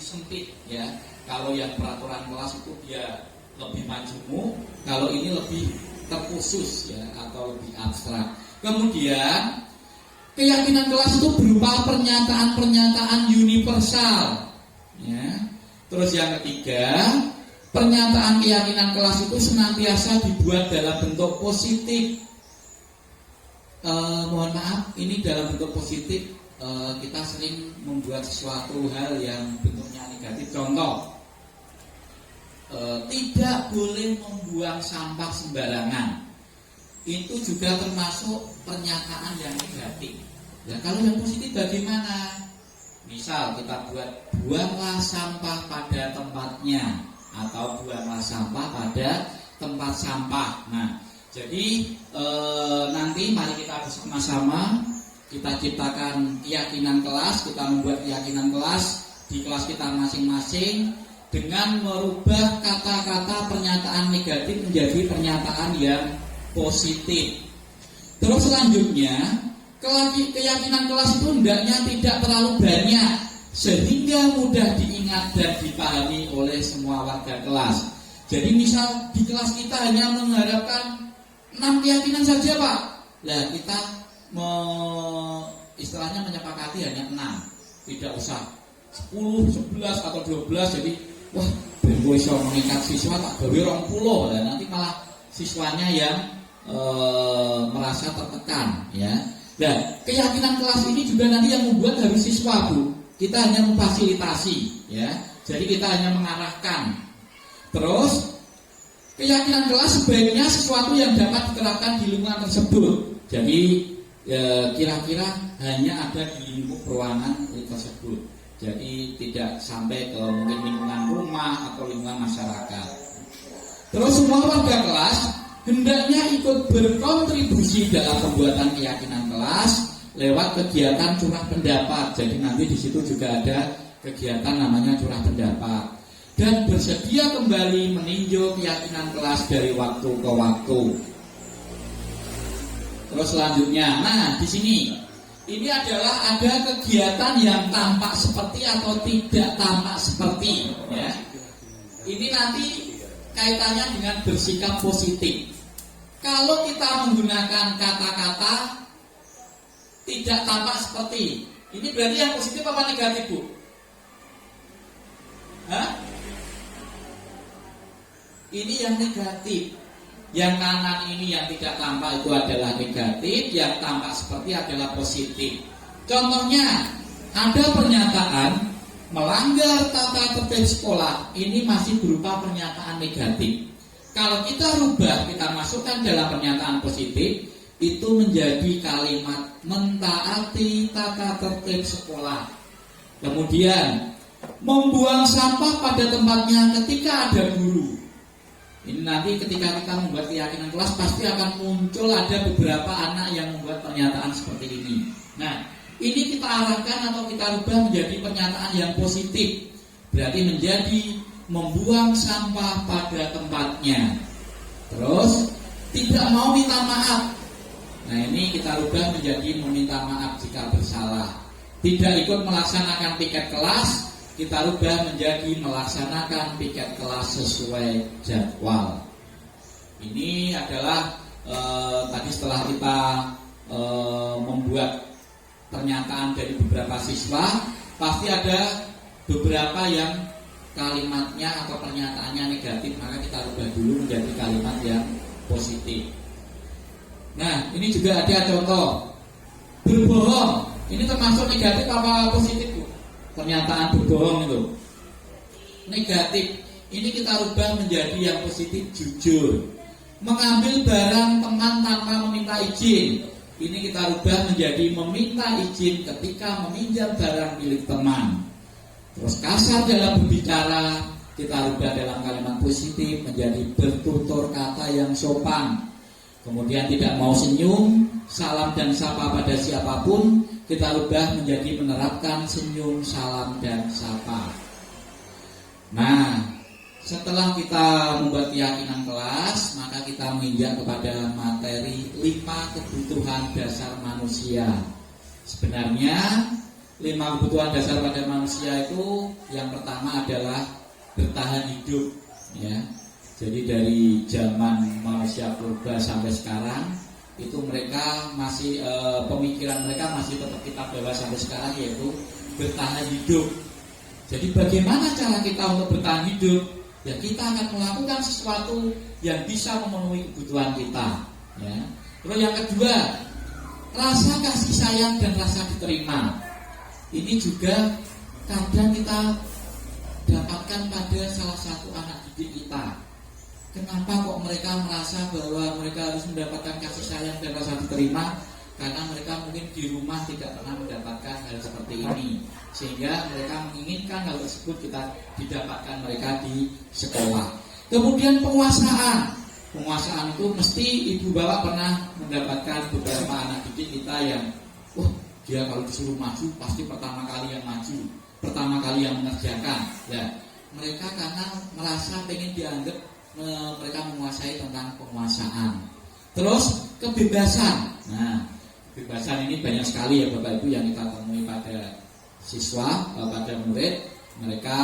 sempit, ya. Kalau yang peraturan kelas itu dia lebih majemuk, kalau ini lebih terkhusus, ya, atau lebih abstrak. Kemudian keyakinan kelas itu berupa pernyataan-pernyataan universal, ya. Terus yang ketiga, pernyataan keyakinan kelas itu senantiasa dibuat dalam bentuk positif. Mohon maaf, ini dalam bentuk positif kita sering membuat sesuatu hal yang bentuknya negatif. Contoh, tidak boleh membuang sampah sembarangan. Itu juga termasuk pernyataan yang negatif. Ya, kalau yang positif bagaimana? Misal kita buanglah sampah pada tempatnya, atau buanglah sampah pada tempat sampah. Nah, jadi nanti mari kita bersama-sama kita ciptakan keyakinan kelas, kita membuat keyakinan kelas di kelas kita masing-masing dengan merubah kata-kata pernyataan negatif menjadi pernyataan yang positif. Terus selanjutnya, keyakinan kelas itu hendaknya tidak terlalu banyak sehingga mudah diingat dan dipahami oleh semua warga kelas. Jadi misal di kelas kita hanya mengharapkan 6 keyakinan saja, Pak. Nah, kita istilahnya menyepakati hanya 6. Tidak usah 10, 11 atau 12. Jadi wah, ben iso mengikat siswa tak gawe 20. Nah, nanti malah siswanya yang merasa tertekan, ya. Nah, keyakinan kelas ini juga nanti yang membuat harus siswa, Bu. Kita hanya memfasilitasi, ya. Jadi kita hanya mengarahkan. Terus keyakinan kelas sebaiknya sesuatu yang dapat diterapkan di lingkungan tersebut. Jadi kira-kira hanya ada di lingkup ruangan tersebut. Jadi tidak sampai ke mungkin lingkungan rumah atau lingkungan masyarakat. Terus semua warga kelas hendaknya ikut berkontribusi dalam pembuatan keyakinan kelas lewat kegiatan curah pendapat. Jadi nanti di situ juga ada kegiatan namanya curah pendapat, dan bersedia kembali meninjau keyakinan kelas dari waktu ke waktu. Terus selanjutnya, nah di sini ini adalah ada kegiatan yang tampak seperti atau tidak tampak seperti, ya. Ini nanti kaitannya dengan bersikap positif. Kalau kita menggunakan kata-kata tidak tampak seperti, ini berarti yang positif apa negatif, Bu? Hah? Ini yang negatif. Yang kanan ini yang tidak tampak itu adalah negatif, yang tampak seperti adalah positif. Contohnya, ada pernyataan melanggar tata tertib sekolah, ini masih berupa pernyataan negatif. Kalau kita rubah, kita masukkan dalam pernyataan positif, itu menjadi kalimat mentaati tata tertib sekolah. Kemudian membuang sampah pada tempatnya ketika ada guru. Ini nanti ketika kita membuat keyakinan kelas pasti akan muncul ada beberapa anak yang membuat pernyataan seperti ini. Nah, ini kita arahkan atau kita rubah menjadi pernyataan yang positif. Berarti menjadi membuang sampah pada tempatnya. Terus tidak mau minta maaf. Nah, ini kita rubah menjadi meminta maaf jika bersalah. Tidak ikut melaksanakan piket kelas, kita rubah menjadi melaksanakan piket kelas sesuai jadwal. Ini adalah tadi setelah kita membuat pernyataan dari beberapa siswa, pasti ada beberapa yang kalimatnya atau pernyataannya negatif, maka kita rubah dulu menjadi kalimat yang positif. Nah, ini juga ada contoh berbohong. Ini termasuk negatif apa positif, Bu? Pernyataan berbohong itu negatif. Ini kita rubah menjadi yang positif, jujur. Mengambil barang teman tanpa meminta izin, ini kita rubah menjadi meminta izin ketika meminjam barang milik teman. Terus kasar dalam berbicara, kita rubah dalam kalimat positif menjadi bertutur kata yang sopan. Kemudian tidak mau senyum, salam dan sapa pada siapapun, kita rubah menjadi menerapkan senyum, salam dan sapa. Nah, setelah kita membuat keyakinan kelas, maka kita menginjak kepada materi 5 kebutuhan dasar manusia. Sebenarnya 5 kebutuhan dasar pada manusia itu yang pertama adalah bertahan hidup, ya. Jadi dari zaman manusia purba sampai sekarang itu mereka masih pemikiran mereka masih tetap kita bawa sampai sekarang, yaitu bertahan hidup. Jadi bagaimana cara kita untuk bertahan hidup? Ya kita akan melakukan sesuatu yang bisa memenuhi kebutuhan kita, ya. Terus yang kedua, rasa kasih sayang dan rasa diterima. ini juga kadang kita dapatkan pada salah satu anak didik kita. Kenapa kok mereka merasa bahwa mereka harus mendapatkan kasih sayang dan rasa diterima? Karena mereka mungkin di rumah tidak pernah mendapatkan hal seperti ini, sehingga mereka menginginkan hal tersebut kita didapatkan mereka di sekolah. Kemudian penguasaan itu mesti ibu bapak pernah mendapatkan beberapa anak didik kita yang dia kalau disuruh maju pasti pertama kali yang maju, pertama kali yang mengerjakan. Nah, mereka karena merasa pengen dianggap mereka menguasai tentang penguasaan. Terus kebebasan. Nah, kebebasan ini banyak sekali ya Bapak Ibu yang kita temui pada siswa, pada murid. Mereka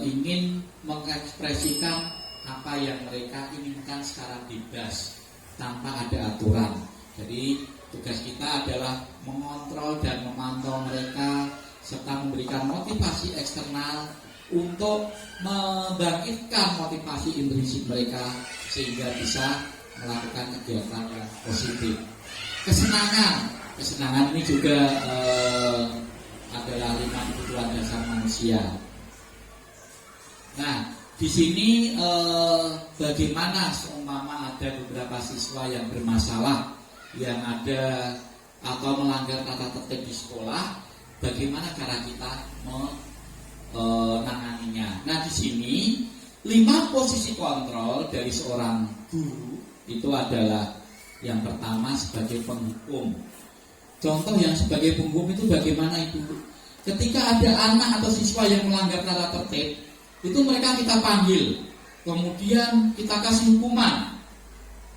ingin mengekspresikan apa yang mereka inginkan secara bebas tanpa ada aturan. Jadi tugas kita adalah mengontrol dan memantau mereka serta memberikan motivasi eksternal untuk membangkitkan motivasi intrinsik mereka sehingga bisa melakukan kegiatan yang positif. Kesenangan ini juga adalah 5 kebutuhan dasar manusia. Nah, di sini bagaimana seumpama ada beberapa siswa yang bermasalah, yang ada atau melanggar tata tertib di sekolah, bagaimana cara kita menanganinya. Nah, di sini 5 posisi kontrol dari seorang guru itu adalah yang pertama sebagai penghukum. Contoh yang sebagai penghukum itu bagaimana itu? Ketika ada anak atau siswa yang melanggar tata tertib, itu mereka kita panggil, kemudian kita kasih hukuman.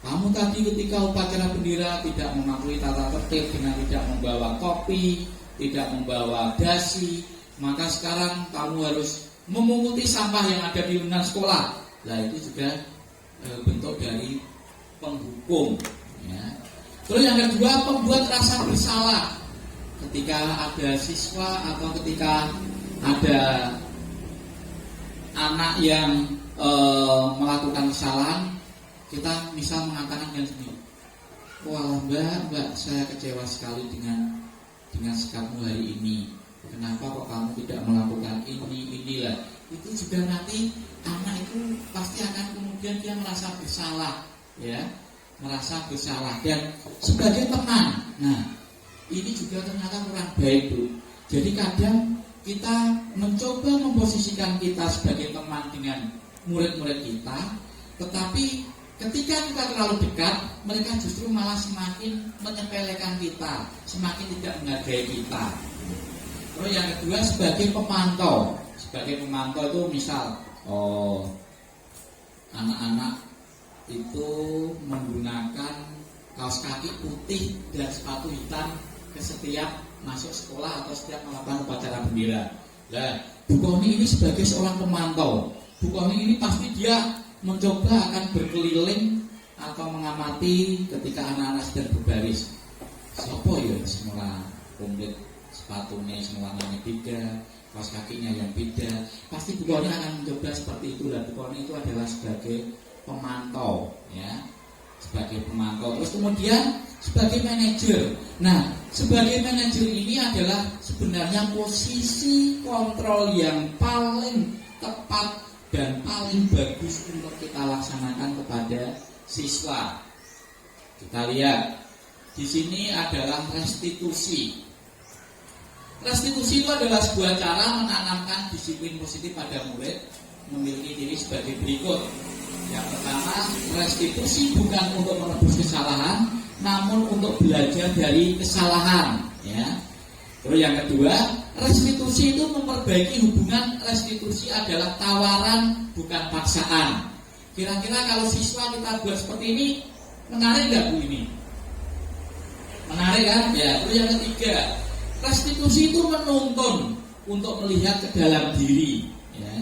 Kamu tadi ketika upacara bendera tidak mematuhi tata tertib dengan tidak membawa kopi, tidak membawa dasi, maka sekarang kamu harus memunguti sampah yang ada di lingkungan sekolah. Nah, itu juga bentuk dari penghukum. Ya. Terus yang kedua, pembuat rasa bersalah. Ketika ada siswa atau ketika ada anak yang melakukan kesalahan, kita misal mengatakan dengan sendiri, wah mbak, saya kecewa sekali dengan sikapmu hari ini. Kenapa kok kamu tidak melakukan inilah? Itu juga nanti anak itu pasti akan kemudian dia merasa bersalah, ya, merasa bersalah. Dan sebagai teman, nah ini juga ternyata kurang baik tuh. Jadi kadang kita mencoba memposisikan kita sebagai teman dengan murid-murid kita, tetapi ketika kita terlalu dekat, mereka justru malah semakin menyepelekan kita, semakin tidak menghargai kita. Terus yang kedua sebagai pemantau. Sebagai pemantau itu misal anak-anak itu menggunakan kaos kaki putih dan sepatu hitam ke setiap masuk sekolah atau setiap melakukan upacara bendera. Nah, Bu Koni ini sebagai seorang pemantau, Bu Koni ini pasti dia mencoba akan berkeliling atau mengamati ketika anak-anak sedang berbaris. Sopo ya semula komplit sepatunya semua warnanya beda, kaos kakinya yang beda. Pasti Bu Koni akan mencoba seperti itu. Dan Bu Koni itu adalah sebagai pemantau, ya, sebagai pemantau. Terus kemudian sebagai manajer. Nah, sebagai manajer ini adalah sebenarnya posisi kontrol yang paling tepat dan paling bagus untuk kita laksanakan kepada siswa. Kita lihat di sini adalah restitusi. Restitusi itu adalah sebuah cara menanamkan disiplin positif pada murid memiliki diri sebagai berikut. Yang pertama, restitusi bukan untuk menebus kesalahan, namun untuk belajar dari kesalahan. Ya. Terus yang kedua, restitusi itu memperbaiki hubungan. Restitusi adalah tawaran, bukan paksaan. Kira-kira kalau siswa kita buat seperti ini, menarik nggak Bu ini? Menarik kan? Ya. Terus yang ketiga, restitusi itu menuntun untuk melihat ke dalam diri. Ya.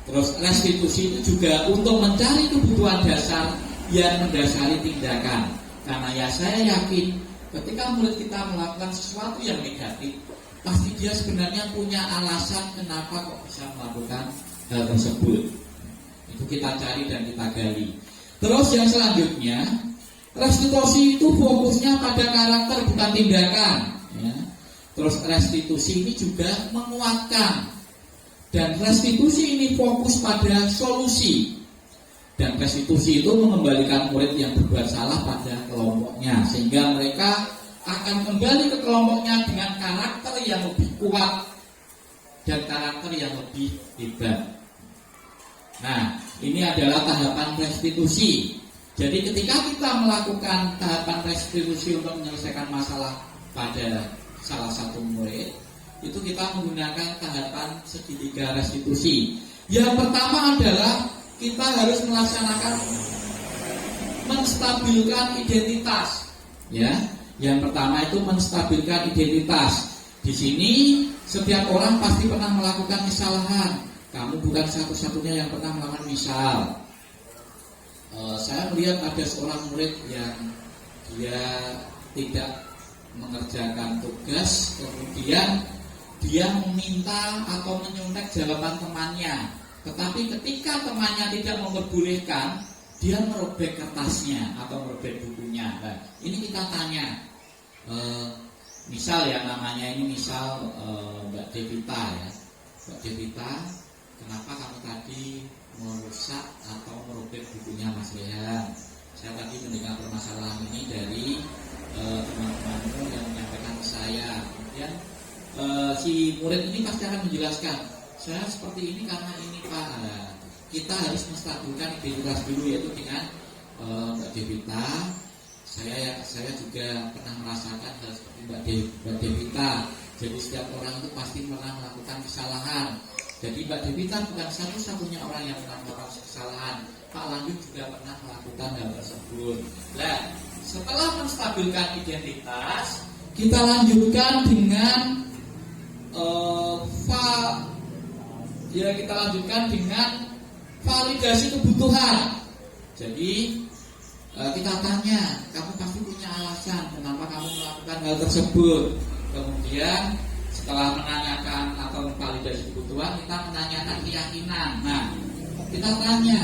Terus restitusi itu juga untuk mencari kebutuhan dasar yang mendasari tindakan. Karena ya saya yakin ketika murid kita melakukan sesuatu yang negatif, pasti dia sebenarnya punya alasan kenapa kok bisa melakukan hal tersebut. Itu kita cari dan kita gali. Terus yang selanjutnya, restitusi itu fokusnya pada karakter bukan tindakan. Ya. Terus restitusi ini juga menguatkan. Dan restitusi ini fokus pada solusi. Dan restitusi itu mengembalikan murid yang berbuat salah pada kelompoknya, sehingga mereka akan kembali ke kelompoknya dengan karakter yang lebih kuat dan karakter yang lebih hebat. Nah, ini adalah tahapan restitusi. Jadi ketika kita melakukan tahapan restitusi untuk menyelesaikan masalah pada salah satu murid, itu kita menggunakan tahapan segitiga restitusi. Yang pertama adalah kita harus melaksanakan menstabilkan identitas. Ya, yang pertama itu menstabilkan identitas. Di sini setiap orang pasti pernah melakukan kesalahan. Kamu bukan satu-satunya yang pernah melakukan misal. Saya melihat ada seorang murid yang dia tidak mengerjakan tugas, kemudian dia meminta atau menyontek jawaban temannya. Tetapi ketika temannya tidak memperbolehkan, dia merobek kertasnya atau merobek bukunya. Nah, ini kita tanya, misal ya namanya ini misal Mbak Devita ya, Mbak Devita, kenapa kamu tadi merusak atau merobek bukunya Mas Rehan? Saya tadi mendengar permasalahan ini dari teman-temanmu yang menyampaikan ke saya. Kemudian si murid ini pasti akan menjelaskan, saya seperti ini karena ini Pak. Nah, kita harus menstabilkan identitas dulu, yaitu dengan Mbak Devita. Saya juga pernah merasakan hal seperti Mbak Devita. Jadi setiap orang itu pasti pernah melakukan kesalahan. Jadi Mbak Devita bukan satu-satunya orang yang pernah melakukan kesalahan. Pak Lanjut juga pernah melakukan hal tersebut. Nah, setelah menstabilkan identitas, kita lanjutkan dengan kita lanjutkan dengan validasi kebutuhan. Jadi kita tanya, kamu pasti punya alasan kenapa kamu melakukan hal tersebut. Kemudian setelah menanyakan atau memvalidasi kebutuhan, kita menanyakan keyakinan. Nah, kita tanya,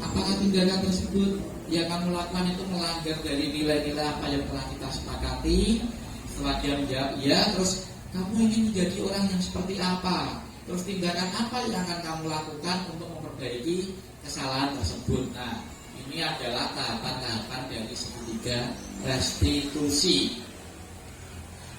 apakah tindakan tersebut yang kamu lakukan itu melanggar dari nilai-nilai apa yang telah kita sepakati? Setelah dia menjawab ya, terus kamu ingin menjadi orang yang seperti apa? Terus tindakan apa yang akan kamu lakukan untuk memperbaiki kesalahan tersebut? Nah, ini adalah tahapan-tahapan dari segitiga restitusi.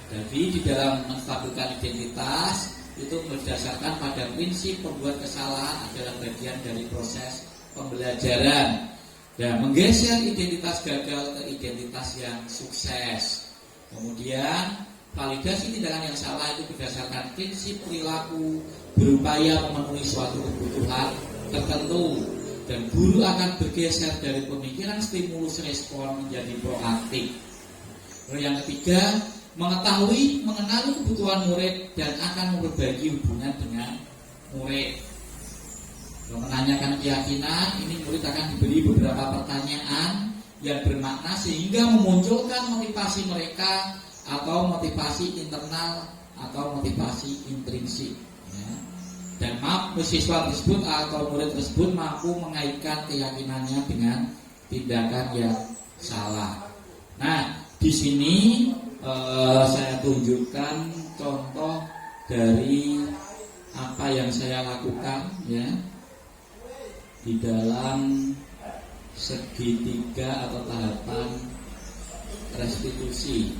Jadi di dalam menstabilkan identitas itu berdasarkan pada prinsip pembuat kesalahan adalah bagian dari proses pembelajaran. Dan menggeser identitas gagal ke identitas yang sukses. Kemudian validasi tindakan yang salah itu berdasarkan prinsip perilaku berupaya memenuhi suatu kebutuhan tertentu. Dan guru akan bergeser dari pemikiran stimulus respon menjadi proaktif. Lalu yang ketiga, mengenali kebutuhan murid dan akan memperbaiki hubungan dengan murid. Menanyakan keyakinan, ini murid akan diberi beberapa pertanyaan yang bermakna sehingga memunculkan motivasi mereka atau motivasi internal atau motivasi intrinsik. Ya. Dan siswa tersebut atau murid tersebut mampu mengaitkan keyakinannya dengan tindakan yang salah. Nah, di sini saya tunjukkan contoh dari apa yang saya lakukan ya di dalam segitiga atau tahapan restitusi.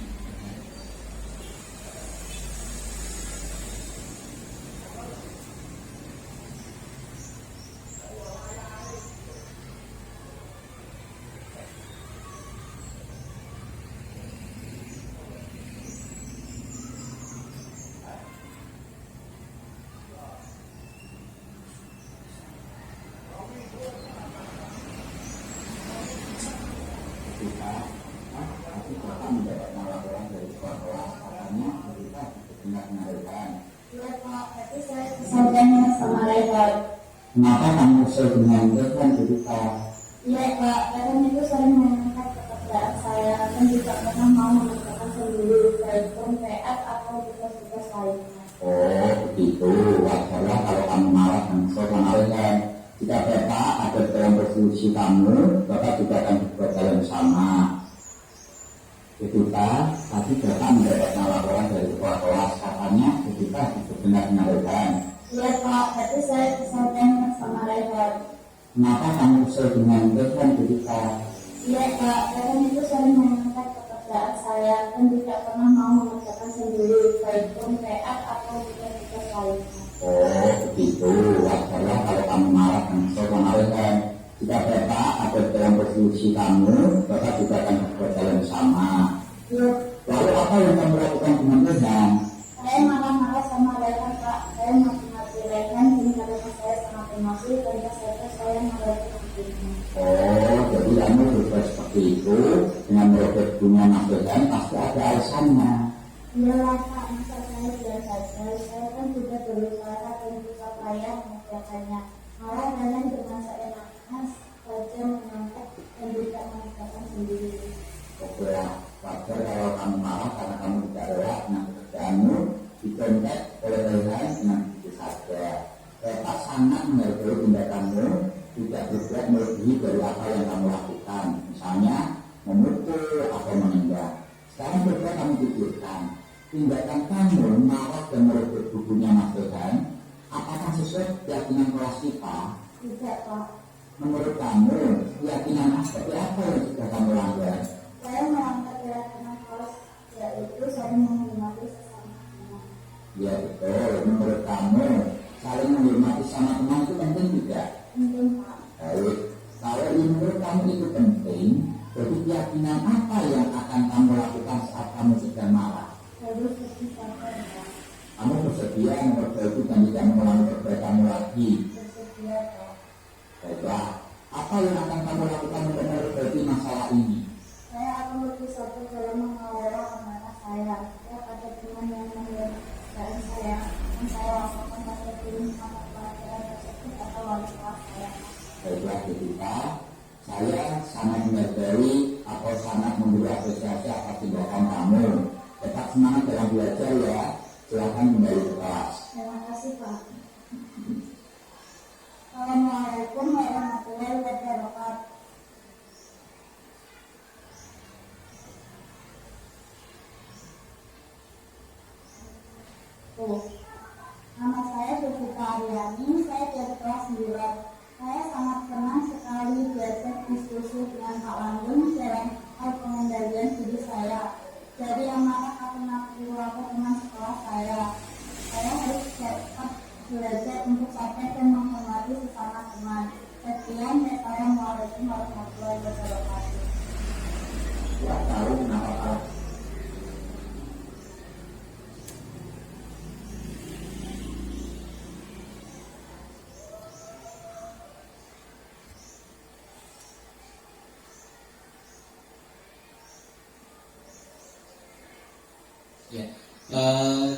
Kenapa kamu sering mengajarkan cerita? Iya Pak, kadang itu sering mengangkat pekerjaan saya dan juga pernah mau mengerjakan sendiri baik PF atau tugas-tugas lainnya. Oh begitu, wajarlah kalau kamu marah dan saya mengajarkan. Jika Bapak ada dalam resolusi kamu, Bapak juga akan berbuat hal yang sama. Ketika tadi Bapak mendapatkan laporan dari kepala kelas, katanya ketika itu benar-benar Rehan. Iya Pak, tapi saya disampaikan sama Rehan. Kenapa kamu kesel dengan Rehan ketika? Iya Pak, Rehan itu sering mengangkat pekerjaan saya dan tidak pernah mau mengerjakan sendiri, baik pun PA atau tugas-tugas lainnya. Oh begitu, wajarlah kalau kamu marah dan kesel sama Rehan. Jika Bapak ada dalam persekusi kamu, Bapak juga akan berjalan bersama. Iya, Lalu apa yang kamu lakukan dengan Rehan? saya marah-marah sama Rehan Pak. Saya maki-maki Rehan sehingga Rehan saya sangat emosi dan saya merobek hatinya. Oh, jadi kamu berbuat seperti itu dengan merobek punya Mas Rehan, pasti ada alasannya. Iyalah Pak, masa saya biasa saja. Saya kan juga berusaha dan susah payah mengerjakannya. Malah Rehan dengan seenaknya saja mengangkat dan tidak mengerjakan sendiri. Oke lah, wajar kalau kamu marah karena kamu tidak rela dengan pekerjaanmu dikontak oleh Rehan dengan begitu saja. Bapak sangat menghargai tindakanmu, tidak berbuat melebihi dari apa yang kamu lakukan, misalnya memukul atau menendang. Sekarang coba kamu pikirkan, tindakan kamu marah dan merobek bukunya Mas Rehan, apakah sesuai keyakinan kelas kita? Tidak Pak, Menurut kamu, keyakinan seperti apa yang sudah kamu langgar? saya melanggar keyakinan kelas, yaitu saling menghormati sesama teman. Ya betul, menurut kamu saling menghormati sama teman itu penting tidak? Penting Pak. Baik, kalau menurut kamu itu penting, jadi keyakinan apa yang akan kamu lakukan saat kamu sedang marah? Saya bersedia Pak. Kamu bersedia memperbaiki dan tidak mengulangi perbaikanmu lagi. Bersedia Pak. Baiklah, apa yang akan kamu lakukan untuk memperbaiki masalah ini? Saya akan lebih sabar dalam mengelola amanah saya. Saya pada teman yang mengerjakan saya, dan saya lakukan pada diri sama pelajaran tersebut atau wali kelas saya. Baiklah ketika saya sangat menghargai atau sangat memberi apresiasi atas tindakan kamu. Tetap semangat dalam belajar ya. Silakan kembali ke kelas. Terima kasih Pak. Assalamualaikum warahmatullahi wabarakatuh. Nama saya Jovita Aryani, saya dari kelas 9. Saya sangat senang sekali diajak diskusi dengan Pak Landung dalam hal pengendalian diri saya. Jadi yang marah karena perilaku teman sekolah saya. Saya harus cepat belajar untuk sabar dan menghormati sesama teman. Sekian, Assalamualaikum warahmatullahi wabarakatuh. Ya tahu kenapa Pak? Ya,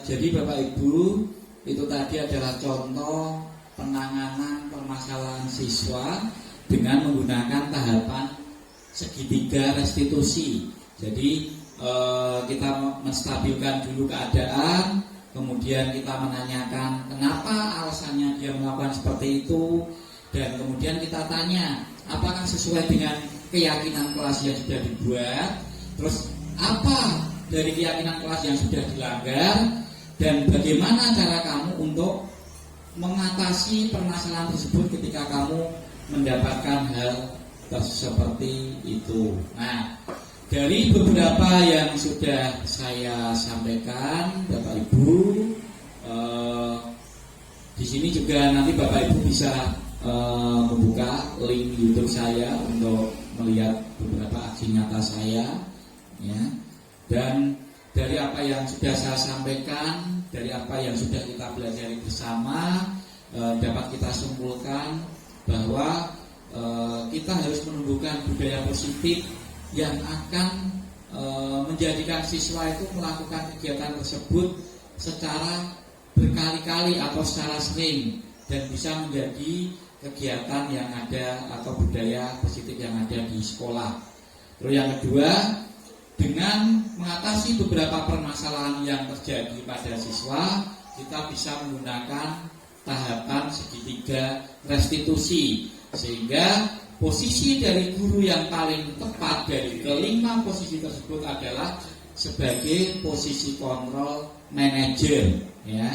jadi Bapak Ibu, itu tadi adalah contoh penanganan permasalahan siswa dengan menggunakan tahapan segitiga restitusi. Jadi kita menstabilkan dulu keadaan, kemudian kita menanyakan kenapa alasannya dia melakukan seperti itu, dan kemudian kita tanya apakah sesuai dengan keyakinan kelas yang sudah dibuat, terus apa dari keyakinan kelas yang sudah dilanggar, dan bagaimana cara kamu untuk mengatasi permasalahan tersebut ketika kamu mendapatkan hal seperti itu. Nah, dari beberapa yang sudah saya sampaikan, Bapak Ibu, di sini juga nanti Bapak Ibu bisa membuka link YouTube saya untuk melihat beberapa aksi nyata saya, ya. Dan dari apa yang sudah saya sampaikan, dari apa yang sudah kita pelajari bersama, dapat kita simpulkan bahwa kita harus menumbuhkan budaya positif yang akan menjadikan siswa itu melakukan kegiatan tersebut secara berkali-kali atau secara sering, dan bisa menjadi kegiatan yang ada atau budaya positif yang ada di sekolah. Terus yang kedua, dengan mengatasi beberapa permasalahan yang terjadi pada siswa, kita bisa menggunakan tahapan segitiga restitusi, sehingga posisi dari guru yang paling tepat dari kelima posisi tersebut adalah sebagai posisi kontrol manajer, ya.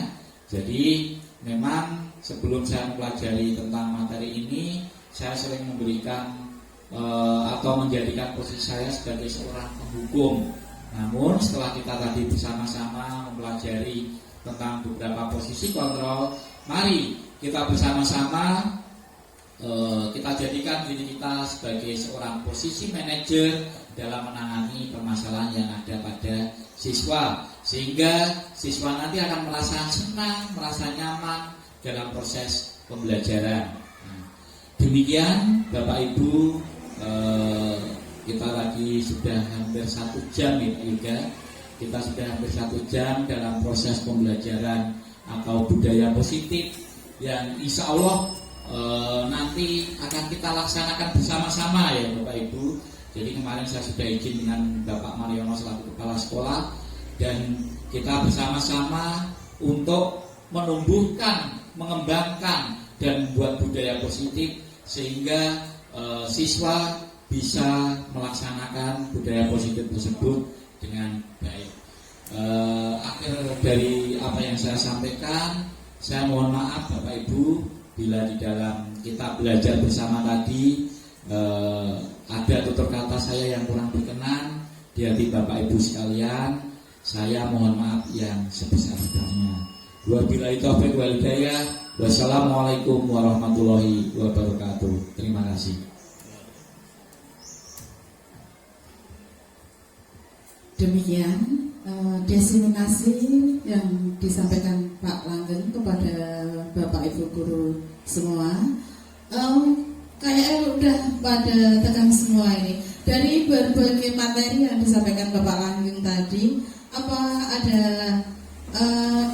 Jadi memang sebelum saya mempelajari tentang materi ini, saya sering memberikan atau menjadikan posisi saya sebagai seorang penghukum. Namun setelah kita tadi bersama-sama mempelajari tentang beberapa posisi kontrol, mari kita bersama-sama kita jadikan diri kita sebagai seorang posisi manajer dalam menangani permasalahan yang ada pada siswa, sehingga siswa nanti akan merasa senang, merasa nyaman dalam proses pembelajaran. Demikian Bapak Ibu, kita lagi sudah hampir 1 jam ya juga. Kita sudah hampir 1 jam dalam proses pembelajaran atau budaya positif yang insya Allah nanti akan kita laksanakan bersama-sama ya Bapak Ibu. Jadi kemarin saya sudah izin dengan Bapak Mariono selaku Kepala Sekolah, dan kita bersama-sama untuk menumbuhkan, mengembangkan dan membuat budaya positif sehingga siswa bisa melaksanakan budaya positif tersebut dengan baik. Akhir dari apa yang saya sampaikan, saya mohon maaf Bapak Ibu bila di dalam kita belajar bersama tadi ada tutur kata saya yang kurang berkenan di hati Bapak Ibu sekalian. Saya mohon maaf yang sebesar-besarnya. Wabillahi taufiq wal hidayah. Wassalamualaikum warahmatullahi wabarakatuh. Terima kasih. Demikian diseminasi yang disampaikan Pak Langgeng kepada Bapak Ibu guru semua. Kayaknya udah pada tekan semua ini. Dari berbagai materi yang disampaikan Bapak Langgeng tadi, apa ada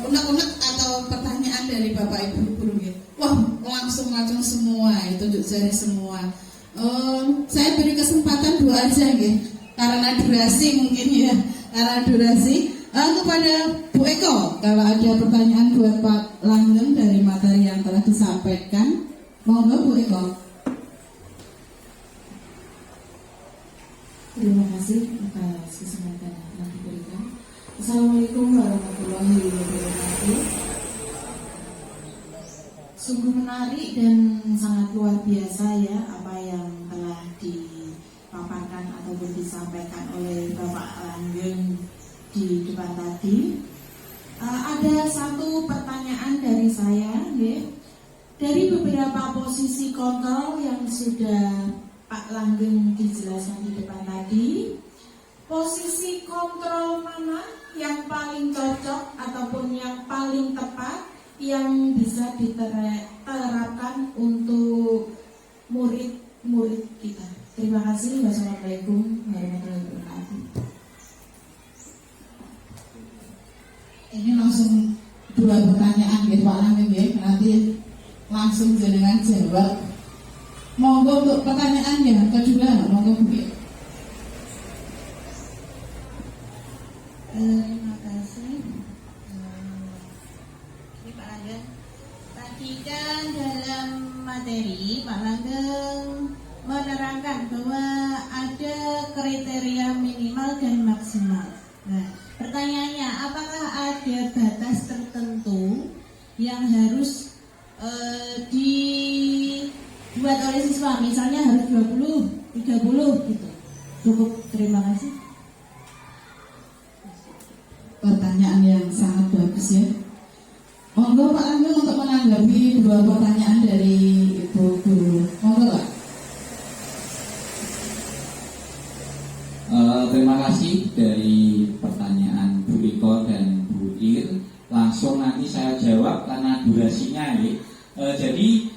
unek-unek atau pertanyaan dari Bapak Ibu guru ya? Wah, langsung semua, itu tunjuk jari semua. Saya beri kesempatan 2 aja ya, karena durasi mungkin ya, karena durasi. Kepada Bu Eko, kalau ada pertanyaan buat Pak Langgeng dari materi yang telah disampaikan, monggo Bu Eko. Terima kasih atas kesempatan yang telah diberikan. Assalamualaikum warahmatullahi wabarakatuh. Sungguh menarik dan sangat luar biasa ya apa yang telah dipaparkan ataupun disampaikan oleh Bapak Langgeng di depan tadi. Ada satu pertanyaan dari saya ya. Dari beberapa posisi kontrol yang sudah Pak Langgeng dijelaskan di depan tadi, posisi kontrol mana yang paling cocok ataupun yang paling tepat yang bisa diterapkan untuk murid-murid kita? Terima kasih. Wassalamualaikum warahmatullahi wabarakatuh. Ini langsung 2 pertanyaan gitu Pak Langgeng ya, nanti langsung jenengan jawab. Monggo untuk pertanyaan yang kedua, monggo Bu. Terima kasih. Ini Pak Langgeng. Tadi kan dalam materi Pak Langgeng menerangkan bahwa ada kriteria minimal dan maksimal. Nah, pertanyaannya, apakah ada batas tertentu yang harus dibuat oleh siswa? Misalnya harus 20, 30 gitu. Cukup, terima kasih. Pertanyaan yang sangat bagus ya. Monggo Pak Langgeng untuk menanggapi 2 pertanyaan dari Ibu Guru. Monggo Pak. Terima kasih dari pertanyaan Bu Iko dan Bu Ir. Langsung nanti saya jawab karena durasinya ya. Jadi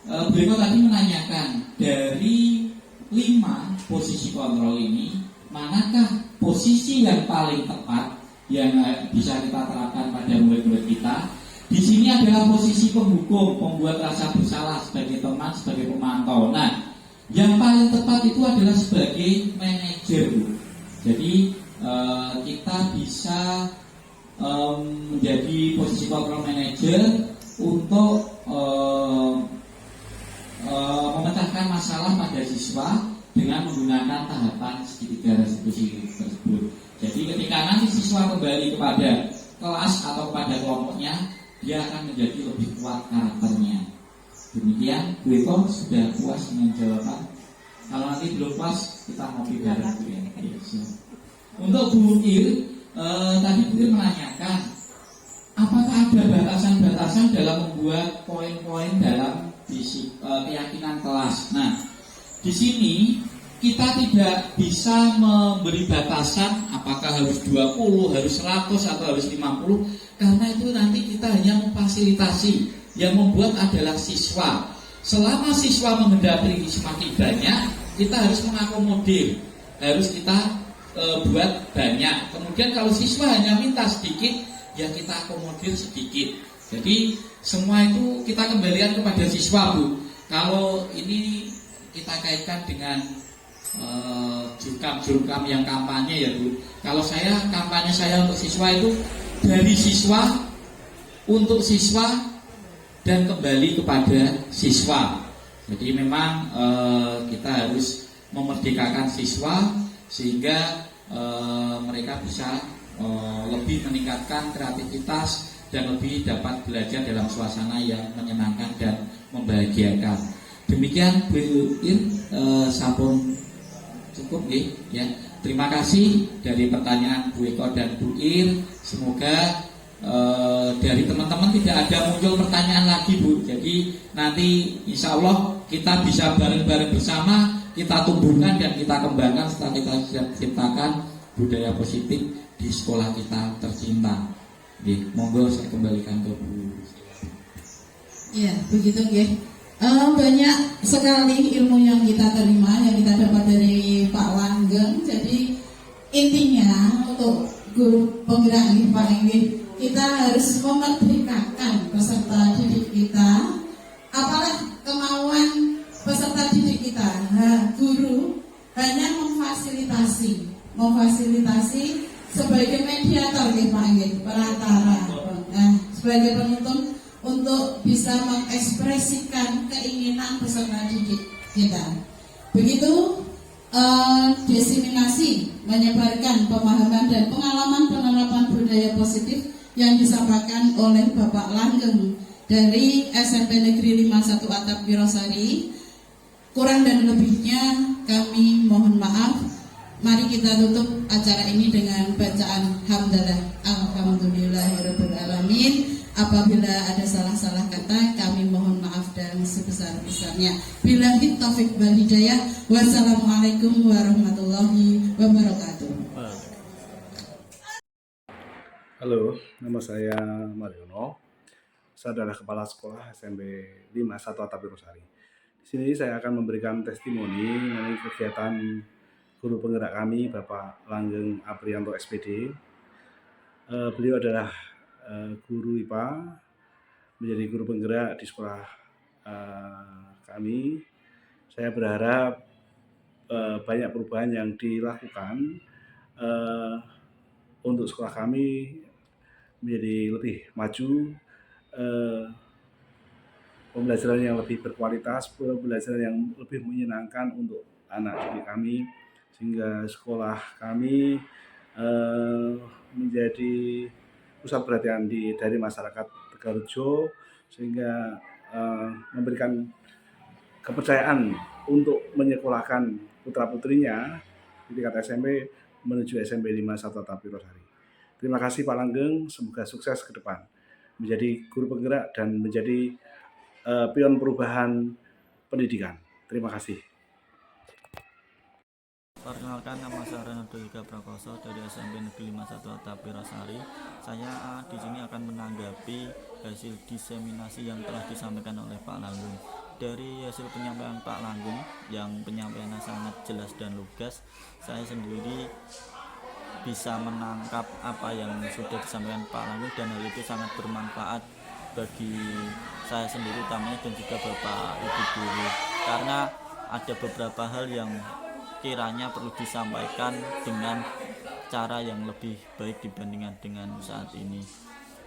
Bu Iko tadi menanyakan dari 5 posisi kontrol ini, manakah posisi yang paling tepat yang bisa kita terapkan pada murid-murid kita? Di sini adalah posisi penghukum, pembuat rasa bersalah sebagai teman, sebagai pemantau. Nah, yang paling tepat itu adalah sebagai manajer, Bu. Jadi kita bisa menjadi posisi kontrol manager untuk memecahkan menyelesaikan masalah pada siswa dengan menggunakan tahapan segitiga restitusi tersebut. Jadi ketika nanti siswa kembali kepada kelas atau kepada kelompoknya, dia akan menjadi lebih kuat karakternya. Demikian, Bu Eko sudah puas dengan jawaban. Kalau nanti belum puas, kita ngopi bareng. Untuk Bu Ir, tadi Bu Ir menanyakan, apakah ada batasan-batasan dalam membuat poin-poin dalam keyakinan kelas? Nah, di sini kita tidak bisa memberi batasan apakah harus 20, harus 100 atau harus 50, karena itu nanti kita hanya memfasilitasi. Yang membuat adalah siswa. Selama siswa menghendaki semakin banyak, kita harus mengakomodir, harus kita buat banyak. Kemudian kalau siswa hanya minta sedikit, ya kita akomodir sedikit. Jadi semua itu kita kembalikan kepada siswa, Bu. Kalau ini kita kaitkan dengan jurkam yang kampanye, ya Bu. Kalau kampanye saya untuk siswa itu dari siswa untuk siswa dan kembali kepada siswa. Jadi memang kita harus memerdekakan siswa sehingga mereka bisa lebih meningkatkan kreativitas dan lebih dapat belajar dalam suasana yang menyenangkan dan membahagiakan. Demikian Bu Ir, sampun cukup ya. Terima kasih dari pertanyaan Bu Eko dan Bu Ir. Semoga dari teman-teman tidak ada muncul pertanyaan lagi, Bu. Jadi nanti insya Allah kita bisa bareng-bareng bersama, kita tumbuhkan dan kita kembangkan setelah kita ciptakan budaya positif di sekolah kita tercinta. Monggo saya kembalikan ke Bu. Ya, begitu ya. Banyak sekali ilmu yang kita terima, yang kita dapat dari Pak Langgeng. Jadi intinya untuk guru penggerak ini Pak Enggih, kita harus memerdekakan peserta didik kita. Apalah kemauan peserta didik kita. Guru hanya memfasilitasi sebagai mediator ya Pak Enggih, perantara. Sebagai penuntun untuk bisa mengekspresikan keinginan peserta didik kita. Begitu diseminasi, menyebarkan pemahaman dan pengalaman penerapan budaya positif yang disampaikan oleh Bapak Langgeng dari SMP Negeri 51 Atap Wirosari. Kurang dan lebihnya kami mohon maaf. Mari kita tutup acara ini dengan bacaan hamdalah. Alhamdulillahirabbil alamin. Apabila ada salah-salah kata, kami mohon maaf dan sebesar-besarnya. Billahi taufik wal hidayah. Wassalamualaikum warahmatullahi wabarakatuh. Halo, nama saya Mariono. Saya adalah Kepala Sekolah SMP 51 Atap Wirosari. Di sini saya akan memberikan testimoni mengenai kegiatan guru penggerak kami, Bapak Langgeng Aprianto SPD. Beliau adalah guru IPA, menjadi guru penggerak di sekolah kami. Saya berharap banyak perubahan yang dilakukan untuk sekolah kami menjadi lebih maju, pembelajaran yang lebih berkualitas, pembelajaran yang lebih menyenangkan untuk anak didik kami, sehingga sekolah kami menjadi pusat perhatian dari masyarakat Tegalrejo, sehingga memberikan kepercayaan untuk menyekolahkan putra-putrinya di tingkat SMP menuju SMP 51 Atap Wirosari. Terima kasih Pak Langgeng, semoga sukses ke depan menjadi guru penggerak dan menjadi pion perubahan pendidikan. Terima kasih. Perkenalkan, nama saya Renaldo Yuga Prakoso dari SMP Negeri 51 Atap Wirosari. Saya di sini akan menanggapi hasil diseminasi yang telah disampaikan oleh Pak Langgeng. Dari hasil penyampaian Pak Langgeng yang penyampaiannya sangat jelas dan lugas, saya sendiri bisa menangkap apa yang sudah disampaikan Pak Langgeng, dan hal itu sangat bermanfaat bagi saya sendiri utamanya dan juga Bapak Ibu guru, karena ada beberapa hal yang kiranya perlu disampaikan dengan cara yang lebih baik dibandingkan dengan saat ini.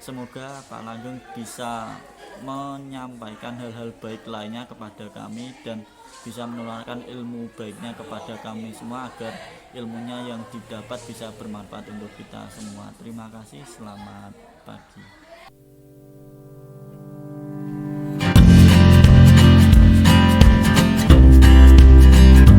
Semoga Pak Langgeng bisa menyampaikan hal-hal baik lainnya kepada kami dan bisa menularkan ilmu baiknya kepada kami semua agar ilmunya yang didapat bisa bermanfaat untuk kita semua. Terima kasih, selamat pagi.